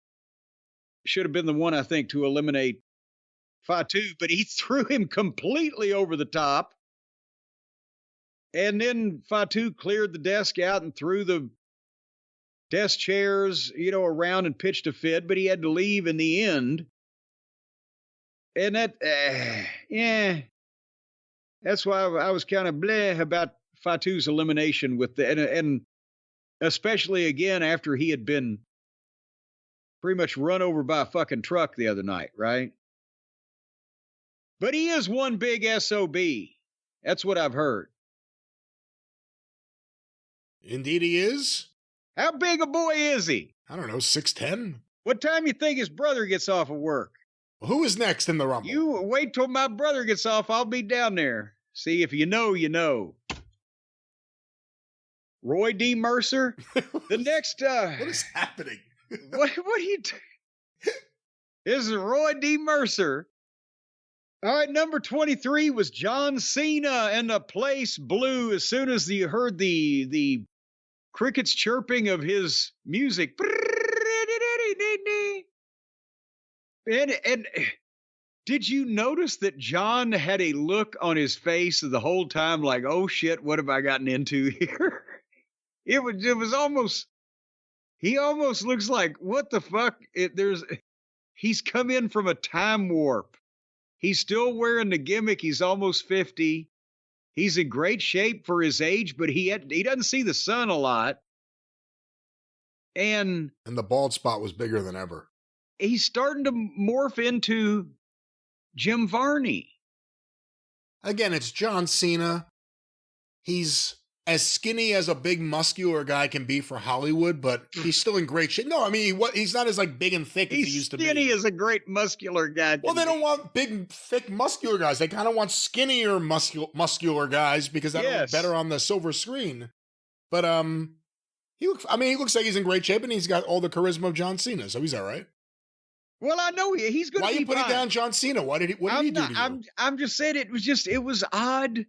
should have been the one, I think, to eliminate Fatu, but he threw him completely over the top. And then Fatu cleared the desk out and threw the desk chairs, around and pitched a fit, but he had to leave in the end. And that's why I was kind of bleh about Fatu's elimination and especially again after he had been pretty much run over by a fucking truck the other night, right? But he is one big SOB. That's what I've heard. Indeed he is. How big a boy is he? I don't know, 6'10"? What time you think his brother gets off of work? Well, who is next in the Rumble? You wait till my brother gets off. I'll be down there. See, if you know, you know. Roy D. Mercer. The next... what is happening? what are you... This is Roy D. Mercer. All right, number 23 was John Cena, and the place blew as soon as you heard the crickets chirping of his music. And did you notice that John had a look on his face the whole time like, oh shit, what have I gotten into here? It was almost, he almost looks like, what the fuck? He's come in from a time warp. He's still wearing the gimmick. He's almost 50. He's in great shape for his age, but he doesn't see the sun a lot. And the bald spot was bigger than ever. He's starting to morph into Jim Varney. Again, it's John Cena. He's as skinny as a big muscular guy can be for Hollywood, but he's still in great shape. No, I mean, he's not as like big and thick as he used to be. Skinny as a great muscular guy. Well, they don't want big, thick, muscular guys. They kind of want skinnier, muscular guys because that looks better on the silver screen. But he looks like he's in great shape and he's got all the charisma of John Cena, so he's all right. Well, I know he's going to be Why are you putting down John Cena? What did he do to you? I'm just saying it was odd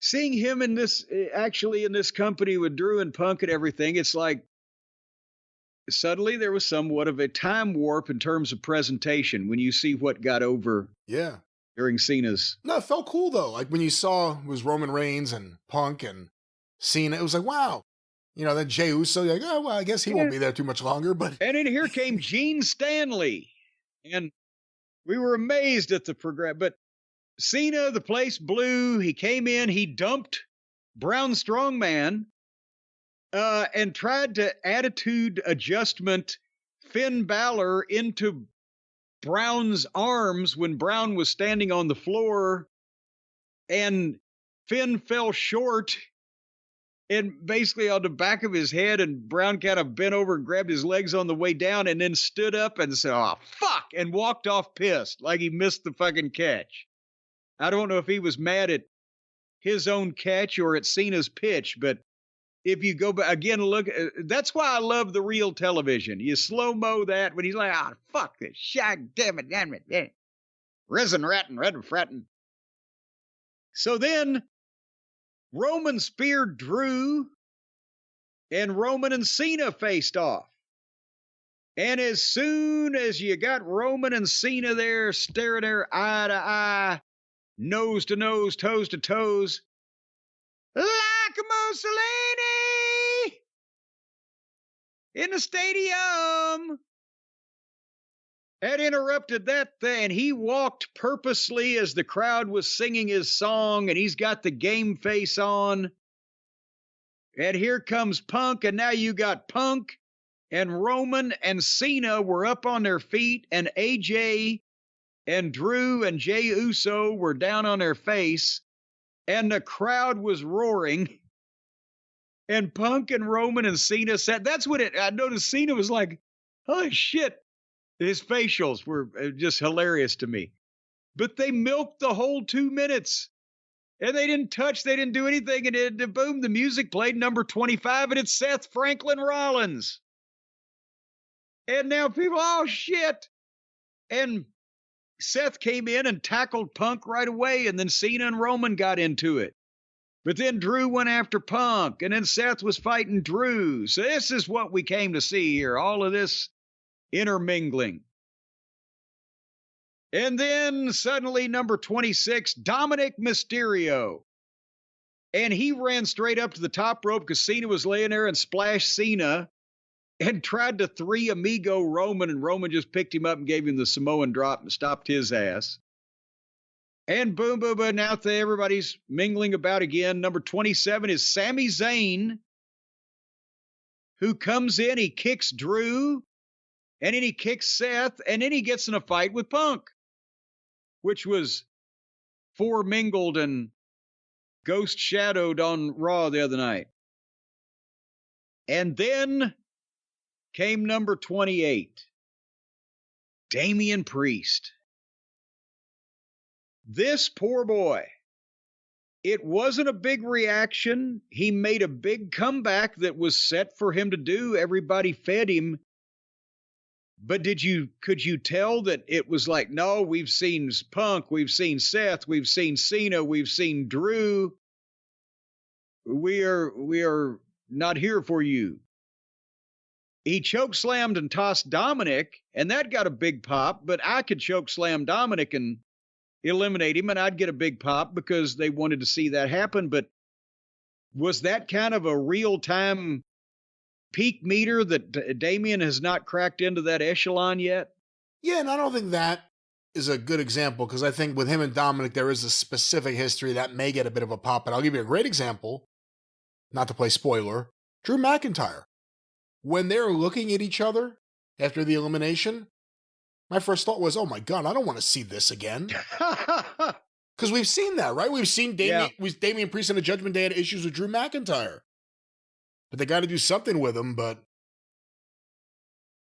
seeing him in this company with Drew and Punk and everything. It's like suddenly there was somewhat of a time warp in terms of presentation when you see what got over. Yeah. During Cena's. No, it felt cool though. Like when you saw it was Roman Reigns and Punk and Cena, it was like, wow. You know, then Jey Uso, you're like, oh, well, I guess he won't be there too much longer. But and then here came Gene Stanley. And we were amazed at the progress. But Cena, the place blew. He came in, he dumped Braun Strongman and tried to attitude adjustment Finn Balor into Braun's arms when Braun was standing on the floor. And Finn fell short. And basically on the back of his head, and Braun kind of bent over and grabbed his legs on the way down and then stood up and said, oh, fuck, and walked off pissed like he missed the fucking catch. I don't know if he was mad at his own catch or at Cena's pitch, but if you go back again, look, that's why I love the real television. You slow-mo that when he's like, oh, fuck this, shag, damn it, resin rattin, red frattin. So then Roman speared Drew, and Roman and Cena faced off. And as soon as you got Roman and Cena there staring there eye to eye, nose to nose, toes to toes, like Mussolini in the stadium, had interrupted that thing. He walked purposely as the crowd was singing his song, and he's got the game face on. And here comes Punk, and now you got Punk and Roman and Cena were up on their feet, and AJ and Drew and Jey Uso were down on their face, and the crowd was roaring. And Punk and Roman and Cena said, that's what I noticed Cena was like, oh shit. His facials were just hilarious to me. But they milked the whole 2 minutes. And they didn't touch, they didn't do anything. And boom, the music played number 25, and it's Seth Franklin Rollins. And now people, oh shit. And Seth came in and tackled Punk right away, and then Cena and Roman got into it. But then Drew went after Punk, and then Seth was fighting Drew. So this is what we came to see here, all of this intermingling. And then suddenly number 26, Dominic Mysterio. And he ran straight up to the top rope because Cena was laying there and splashed Cena and tried to three amigo Roman, and Roman just picked him up and gave him the Samoan drop and stopped his ass. And boom, boom, boom, now everybody's mingling about again. Number 27 is Sami Zayn, who comes in, he kicks Drew, and then he kicks Seth, and then he gets in a fight with Punk, which was foremingled and ghost shadowed on Raw the other night. And then came number 28, Damian Priest. This poor boy. It wasn't a big reaction. He made a big comeback that was set for him to do. Everybody fed him. But could you tell that it was like, no, we've seen Punk, we've seen Seth, we've seen Cena, we've seen Drew. We are not here for you. He chokeslammed and tossed Dominic, and that got a big pop, but I could chokeslam Dominic and eliminate him, and I'd get a big pop because they wanted to see that happen. But was that kind of a real-time peak meter that Damian has not cracked into that echelon yet? Yeah, and I don't think that is a good example, because I think with him and Dominic, there is a specific history that may get a bit of a pop. And I'll give you a great example, not to play spoiler, Drew McIntyre. When they're looking at each other after the elimination, my first thought was, oh my God, I don't want to see this again. Because we've seen that, right? We've seen Damian Priest and the Judgment Day had issues with Drew McIntyre. But they got to do something with him, but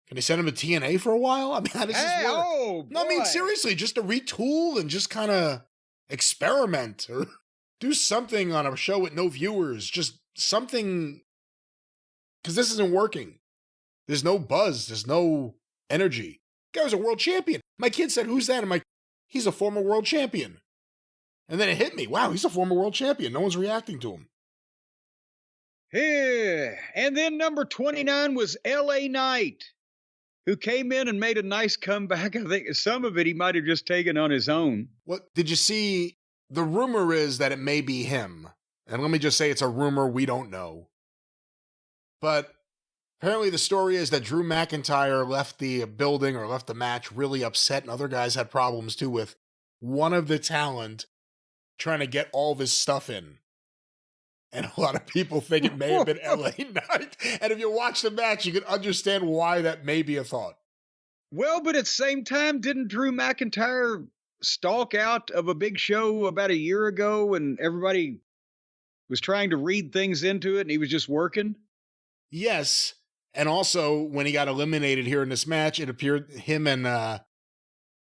can they send him to TNA for a while? I mean, how does this work? Oh, no, I mean, seriously, just to retool and just kind of experiment or do something on a show with no viewers. Just something, because this isn't working. There's no buzz. There's no energy. Guy was a world champion. My kid said, who's that? I'm like, he's a former world champion. And then it hit me. Wow, he's a former world champion. No one's reacting to him. Yeah. And then number 29 was LA Knight, who came in and made a nice comeback. I think some of it he might have just taken on his own. What did you see? The rumor is that it may be him. And let me just say it's a rumor. We don't know. But apparently the story is that Drew McIntyre left the building or left the match really upset, and other guys had problems too with one of the talent trying to get all of his stuff in. And a lot of people think it may have been LA Knight. And if you watch the match, you can understand why that may be a thought. Well, but at the same time, didn't Drew McIntyre stalk out of a big show about a year ago and everybody was trying to read things into it and he was just working? Yes. And also, when he got eliminated here in this match, it appeared him and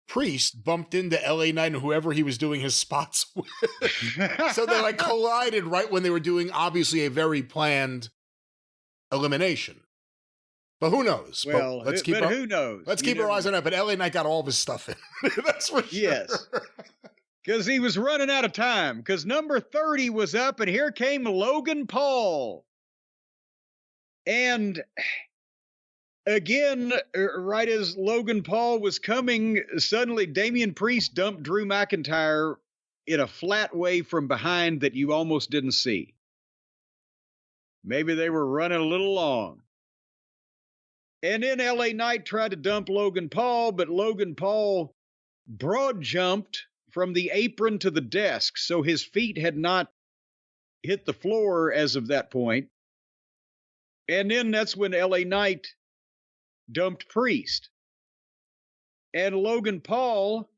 Priest bumped into LA Knight and whoever he was doing his spots with. So they like collided right when they were doing obviously a very planned elimination. But who knows? Well, who knows? Let's keep our eyes on that. But LA Knight got all of his stuff in. That's for sure. Yes. Because he was running out of time. Because number 30 was up and here came Logan Paul. And again, right as Logan Paul was coming, suddenly Damian Priest dumped Drew McIntyre in a flat way from behind that you almost didn't see. Maybe they were running a little long. And then LA Knight tried to dump Logan Paul, but Logan Paul broad jumped from the apron to the desk, so his feet had not hit the floor as of that point. And then that's when LA Knight dumped Priest. And Logan Paul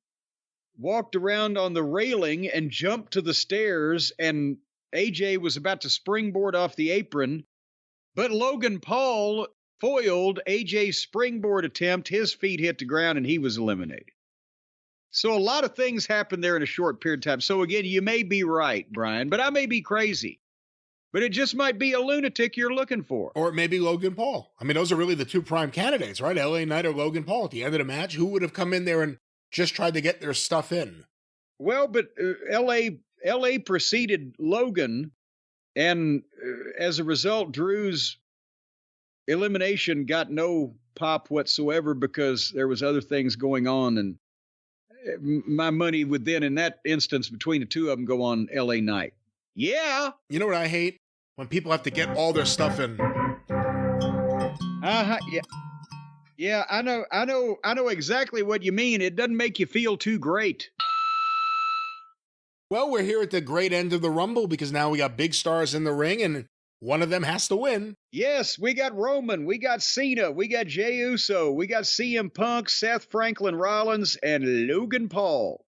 walked around on the railing and jumped to the stairs, and AJ was about to springboard off the apron, but Logan Paul foiled AJ's springboard attempt. His feet hit the ground and he was eliminated. So a lot of things happened there in a short period of time. So again, you may be right, Brian, but I may be crazy. But it just might be a lunatic you're looking for. Or it may be Logan Paul. I mean, those are really the two prime candidates, right? LA Knight or Logan Paul at the end of the match. Who would have come in there and just tried to get their stuff in? Well, but LA preceded Logan, and as a result, Drew's elimination got no pop whatsoever because there was other things going on, and my money would then, in that instance, between the two of them, go on LA Knight. Yeah. You know what I hate? When people have to get all their stuff in. Yeah. Yeah, I know exactly what you mean. It doesn't make you feel too great. Well, we're here at the great end of the Rumble because now we got big stars in the ring and one of them has to win. Yes, we got Roman, we got Cena, we got Jey Uso, we got CM Punk, Seth Franklin Rollins, and Logan Paul.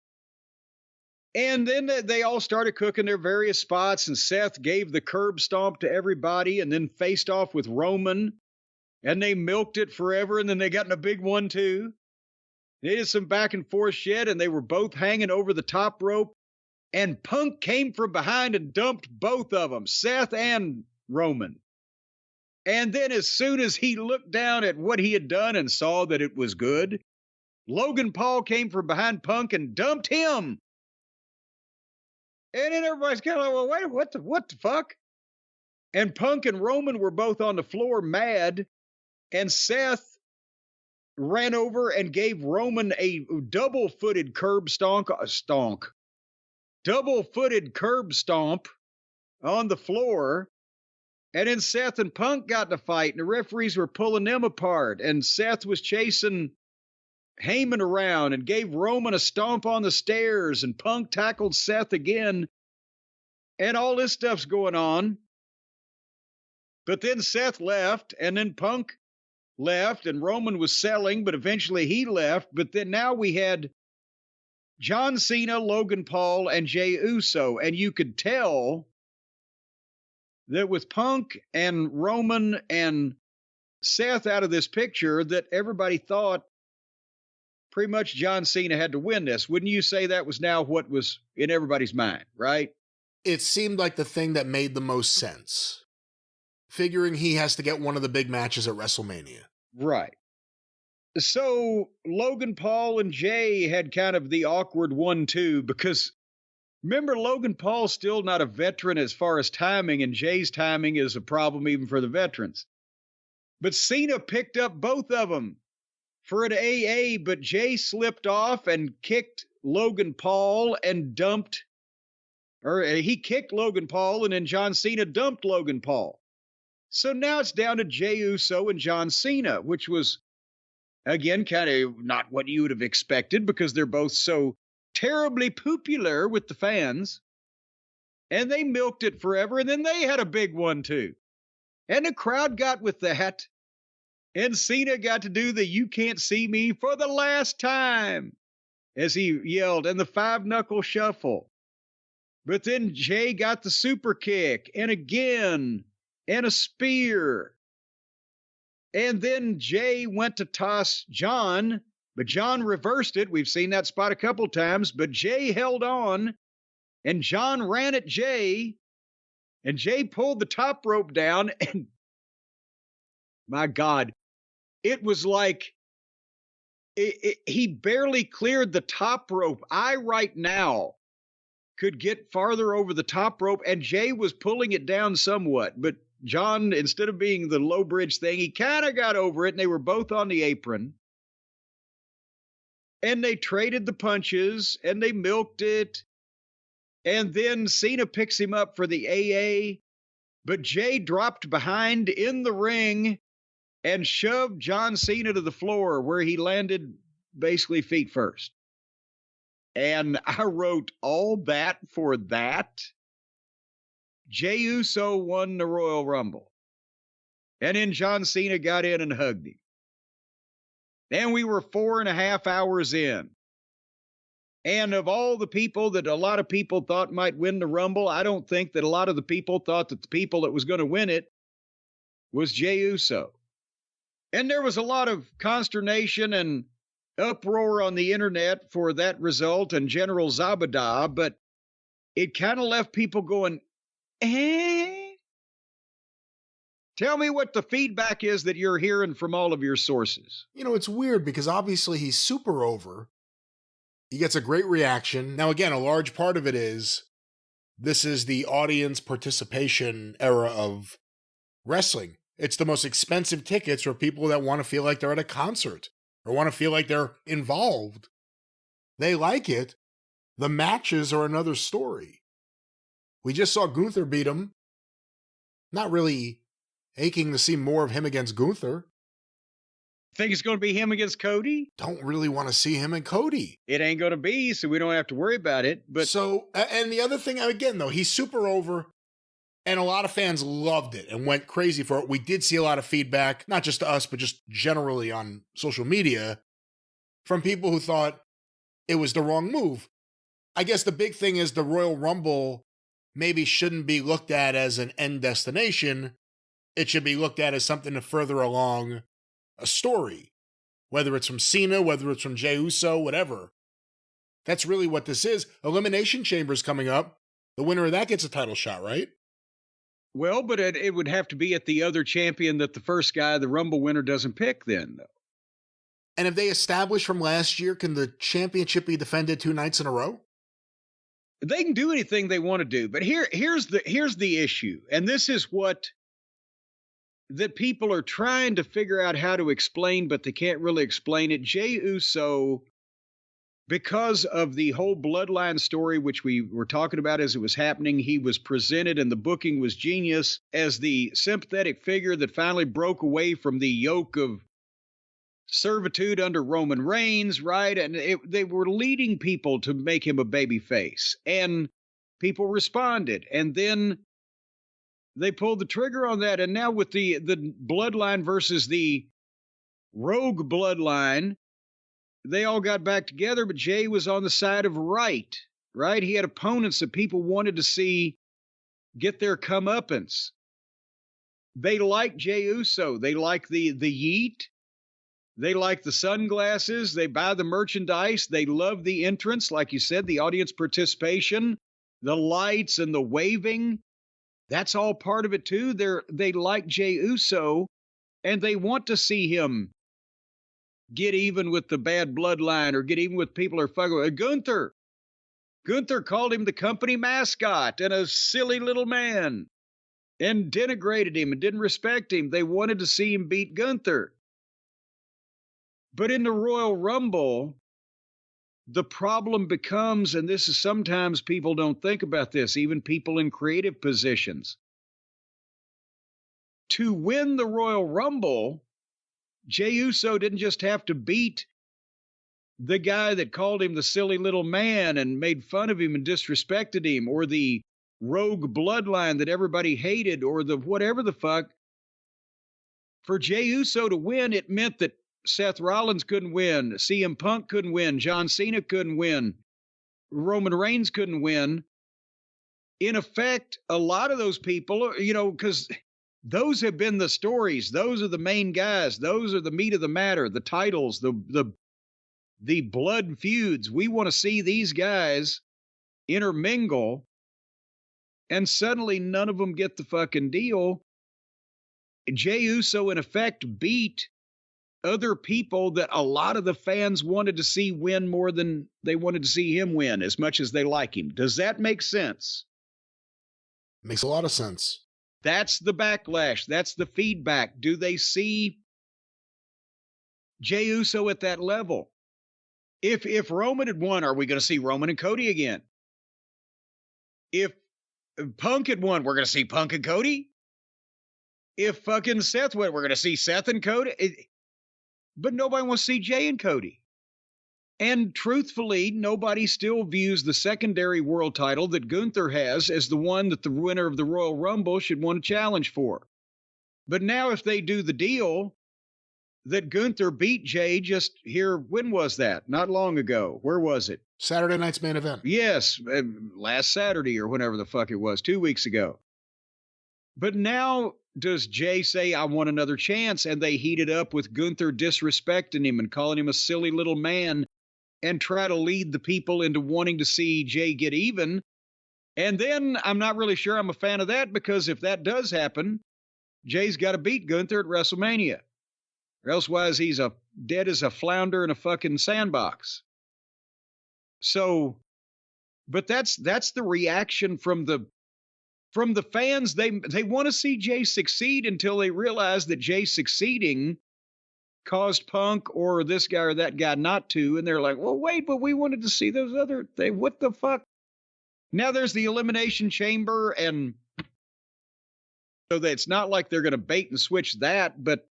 And then they all started cooking their various spots, and Seth gave the curb stomp to everybody and then faced off with Roman, and they milked it forever, and then they got in a big one, too. They did some back and forth shit, and they were both hanging over the top rope, and Punk came from behind and dumped both of them, Seth and Roman. And then as soon as he looked down at what he had done and saw that it was good, Logan Paul came from behind Punk and dumped him. And then everybody's kind of like, well, wait, what the fuck? And Punk and Roman were both on the floor mad, and Seth ran over and gave Roman a double-footed curb stomp on the floor. And then Seth and Punk got in a fight, and the referees were pulling them apart, and Seth was chasing Heyman around and gave Roman a stomp on the stairs, and Punk tackled Seth again, and all this stuff's going on. But then Seth left, and then Punk left, and Roman was selling, but eventually he left. But then now we had John Cena, Logan Paul, and Jey Uso, and you could tell that with Punk and Roman and Seth out of this picture, that everybody thought pretty much John Cena had to win this. Wouldn't you say that was now what was in everybody's mind, right? It seemed like the thing that made the most sense, figuring he has to get one of the big matches at WrestleMania. Right. So Logan Paul and Jay had kind of the awkward 1-2, because remember, Logan Paul's still not a veteran as far as timing, and Jay's timing is a problem even for the veterans. But Cena picked up both of them for an AA, but Jay slipped off and kicked Logan Paul and he kicked Logan Paul, and then John Cena dumped Logan Paul. So now it's down to Jey Uso and John Cena, which was, again, kind of not what you would have expected, because they're both so terribly popular with the fans. And they milked it forever, and then they had a big one, too. And the crowd got with that. And Cena got to do the "you can't see me" for the last time, as he yelled, and the 5-knuckle shuffle. But then Jay got the super kick, and again, and a spear. And then Jay went to toss John, but John reversed it. We've seen that spot a couple times, but Jay held on, and John ran at Jay, and Jay pulled the top rope down, and my God, it was like he barely cleared the top rope. I right now could get farther over the top rope, and Jay was pulling it down somewhat, but John, instead of being the low bridge thing, he kind of got over it, and they were both on the apron. And they traded the punches, and they milked it. And then Cena picks him up for the AA, but Jay dropped behind in the ring and shoved John Cena to the floor, where he landed basically feet first. And I wrote all that for that. Jey Uso won the Royal Rumble. And then John Cena got in and hugged him. And we were 4.5 hours in. And of all the people that a lot of people thought might win the Rumble, I don't think that a lot of the people thought that the people that was going to win it was Jey Uso. And there was a lot of consternation and uproar on the internet for that result and General Zabada, but it kind of left people going, eh? Tell me what the feedback is that you're hearing from all of your sources. You know, it's weird because obviously he's super over. He gets a great reaction. Now, again, a large part of it is this is the audience participation era of wrestling. It's the most expensive tickets for people that want to feel like they're at a concert or want to feel like they're involved. They like it. The matches are another story. We just saw Gunther beat him. Not really aching to see more of him against Gunther. Think it's going to be him against Cody? Don't really want to see him and Cody. It ain't going to be, so we don't have to worry about it. But so, and the other thing, again, though, he's super over, and a lot of fans loved it and went crazy for it. We did see a lot of feedback, not just to us, but just generally on social media, from people who thought it was the wrong move. I guess the big thing is the Royal Rumble maybe shouldn't be looked at as an end destination. It should be looked at as something to further along a story, whether it's from Cena, whether it's from Jey Uso, whatever. That's really what this is. Elimination Chamber's coming up. The winner of that gets a title shot, right? Well, but it would have to be at the other champion that the first guy, the Rumble winner, doesn't pick then, though. And if they establish from last year, can the championship be defended 2 nights in a row? They can do anything they want to do, but here's the issue, and this is what that people are trying to figure out how to explain, but they can't really explain it. Jey Uso, because of the whole bloodline story, which we were talking about as it was happening, he was presented, and the booking was genius, as the sympathetic figure that finally broke away from the yoke of servitude under Roman Reigns, right? And they were leading people to make him a baby face, and people responded. And then they pulled the trigger on that. And now with the bloodline versus the rogue bloodline, they all got back together, but Jey was on the side of right? He had opponents that people wanted to see get their comeuppance. They like Jey Uso. They like the yeet. They like the sunglasses. They buy the merchandise. They love the entrance, like you said, the audience participation, the lights and the waving. That's all part of it, too. They like Jey Uso, and they want to see him get even with the bad bloodline or get even with people who are fucking with Gunther. Gunther called him the company mascot and a silly little man and denigrated him and didn't respect him. They wanted to see him beat Gunther. But in the Royal Rumble, the problem becomes, and this is sometimes people don't think about this, even people in creative positions. To win the Royal Rumble, Jey Uso didn't just have to beat the guy that called him the silly little man and made fun of him and disrespected him, or the rogue bloodline that everybody hated, or the whatever the fuck. For Jey Uso to win, it meant that Seth Rollins couldn't win, CM Punk couldn't win, John Cena couldn't win, Roman Reigns couldn't win. In effect, a lot of those people, because those have been the stories. Those are the main guys. Those are the meat of the matter, the titles, the blood feuds. We want to see these guys intermingle, and suddenly none of them get the fucking deal. Jey Uso, in effect, beat other people that a lot of the fans wanted to see win more than they wanted to see him win, as much as they like him. Does that make sense? Makes a lot of sense. That's the backlash. That's the feedback. Do they see Jey Uso at that level? If Roman had won, are we going to see Roman and Cody again? If Punk had won, we're going to see Punk and Cody? If fucking Seth went, we're going to see Seth and Cody? But nobody wants to see Jey and Cody. And truthfully, nobody still views the secondary world title that Gunther has as the one that the winner of the Royal Rumble should want to challenge for. But now if they do the deal that Gunther beat Jey just here, when was that? Not long ago. Where was it? Saturday night's main event. Yes, last Saturday or whenever the fuck it was, 2 weeks ago. But now does Jey say, I want another chance? And they heat it up with Gunther disrespecting him and calling him a silly little man and try to lead the people into wanting to see Jey get even. And then I'm not really sure I'm a fan of that, because if that does happen, Jey's got to beat Gunther at WrestleMania. Or elsewise he's dead as a flounder in a fucking sandbox. So, but that's the reaction from the fans. They want to see Jey succeed until they realize that Jey succeeding caused Punk or this guy or that guy not to. And they're like, well, wait, but we wanted to see those other things. What the fuck? Now there's the Elimination Chamber. And so that it's not like they're going to bait and switch that, but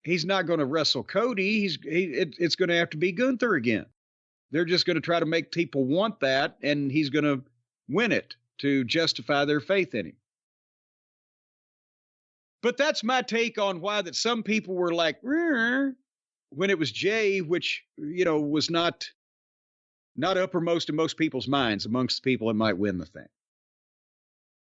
he's not going to wrestle Cody. It's going to have to be Gunther again. They're just going to try to make people want that, and he's going to win it to justify their faith in him. But that's my take on why that some people were like, when it was Jey, which, was not not uppermost in most people's minds amongst the people that might win the thing.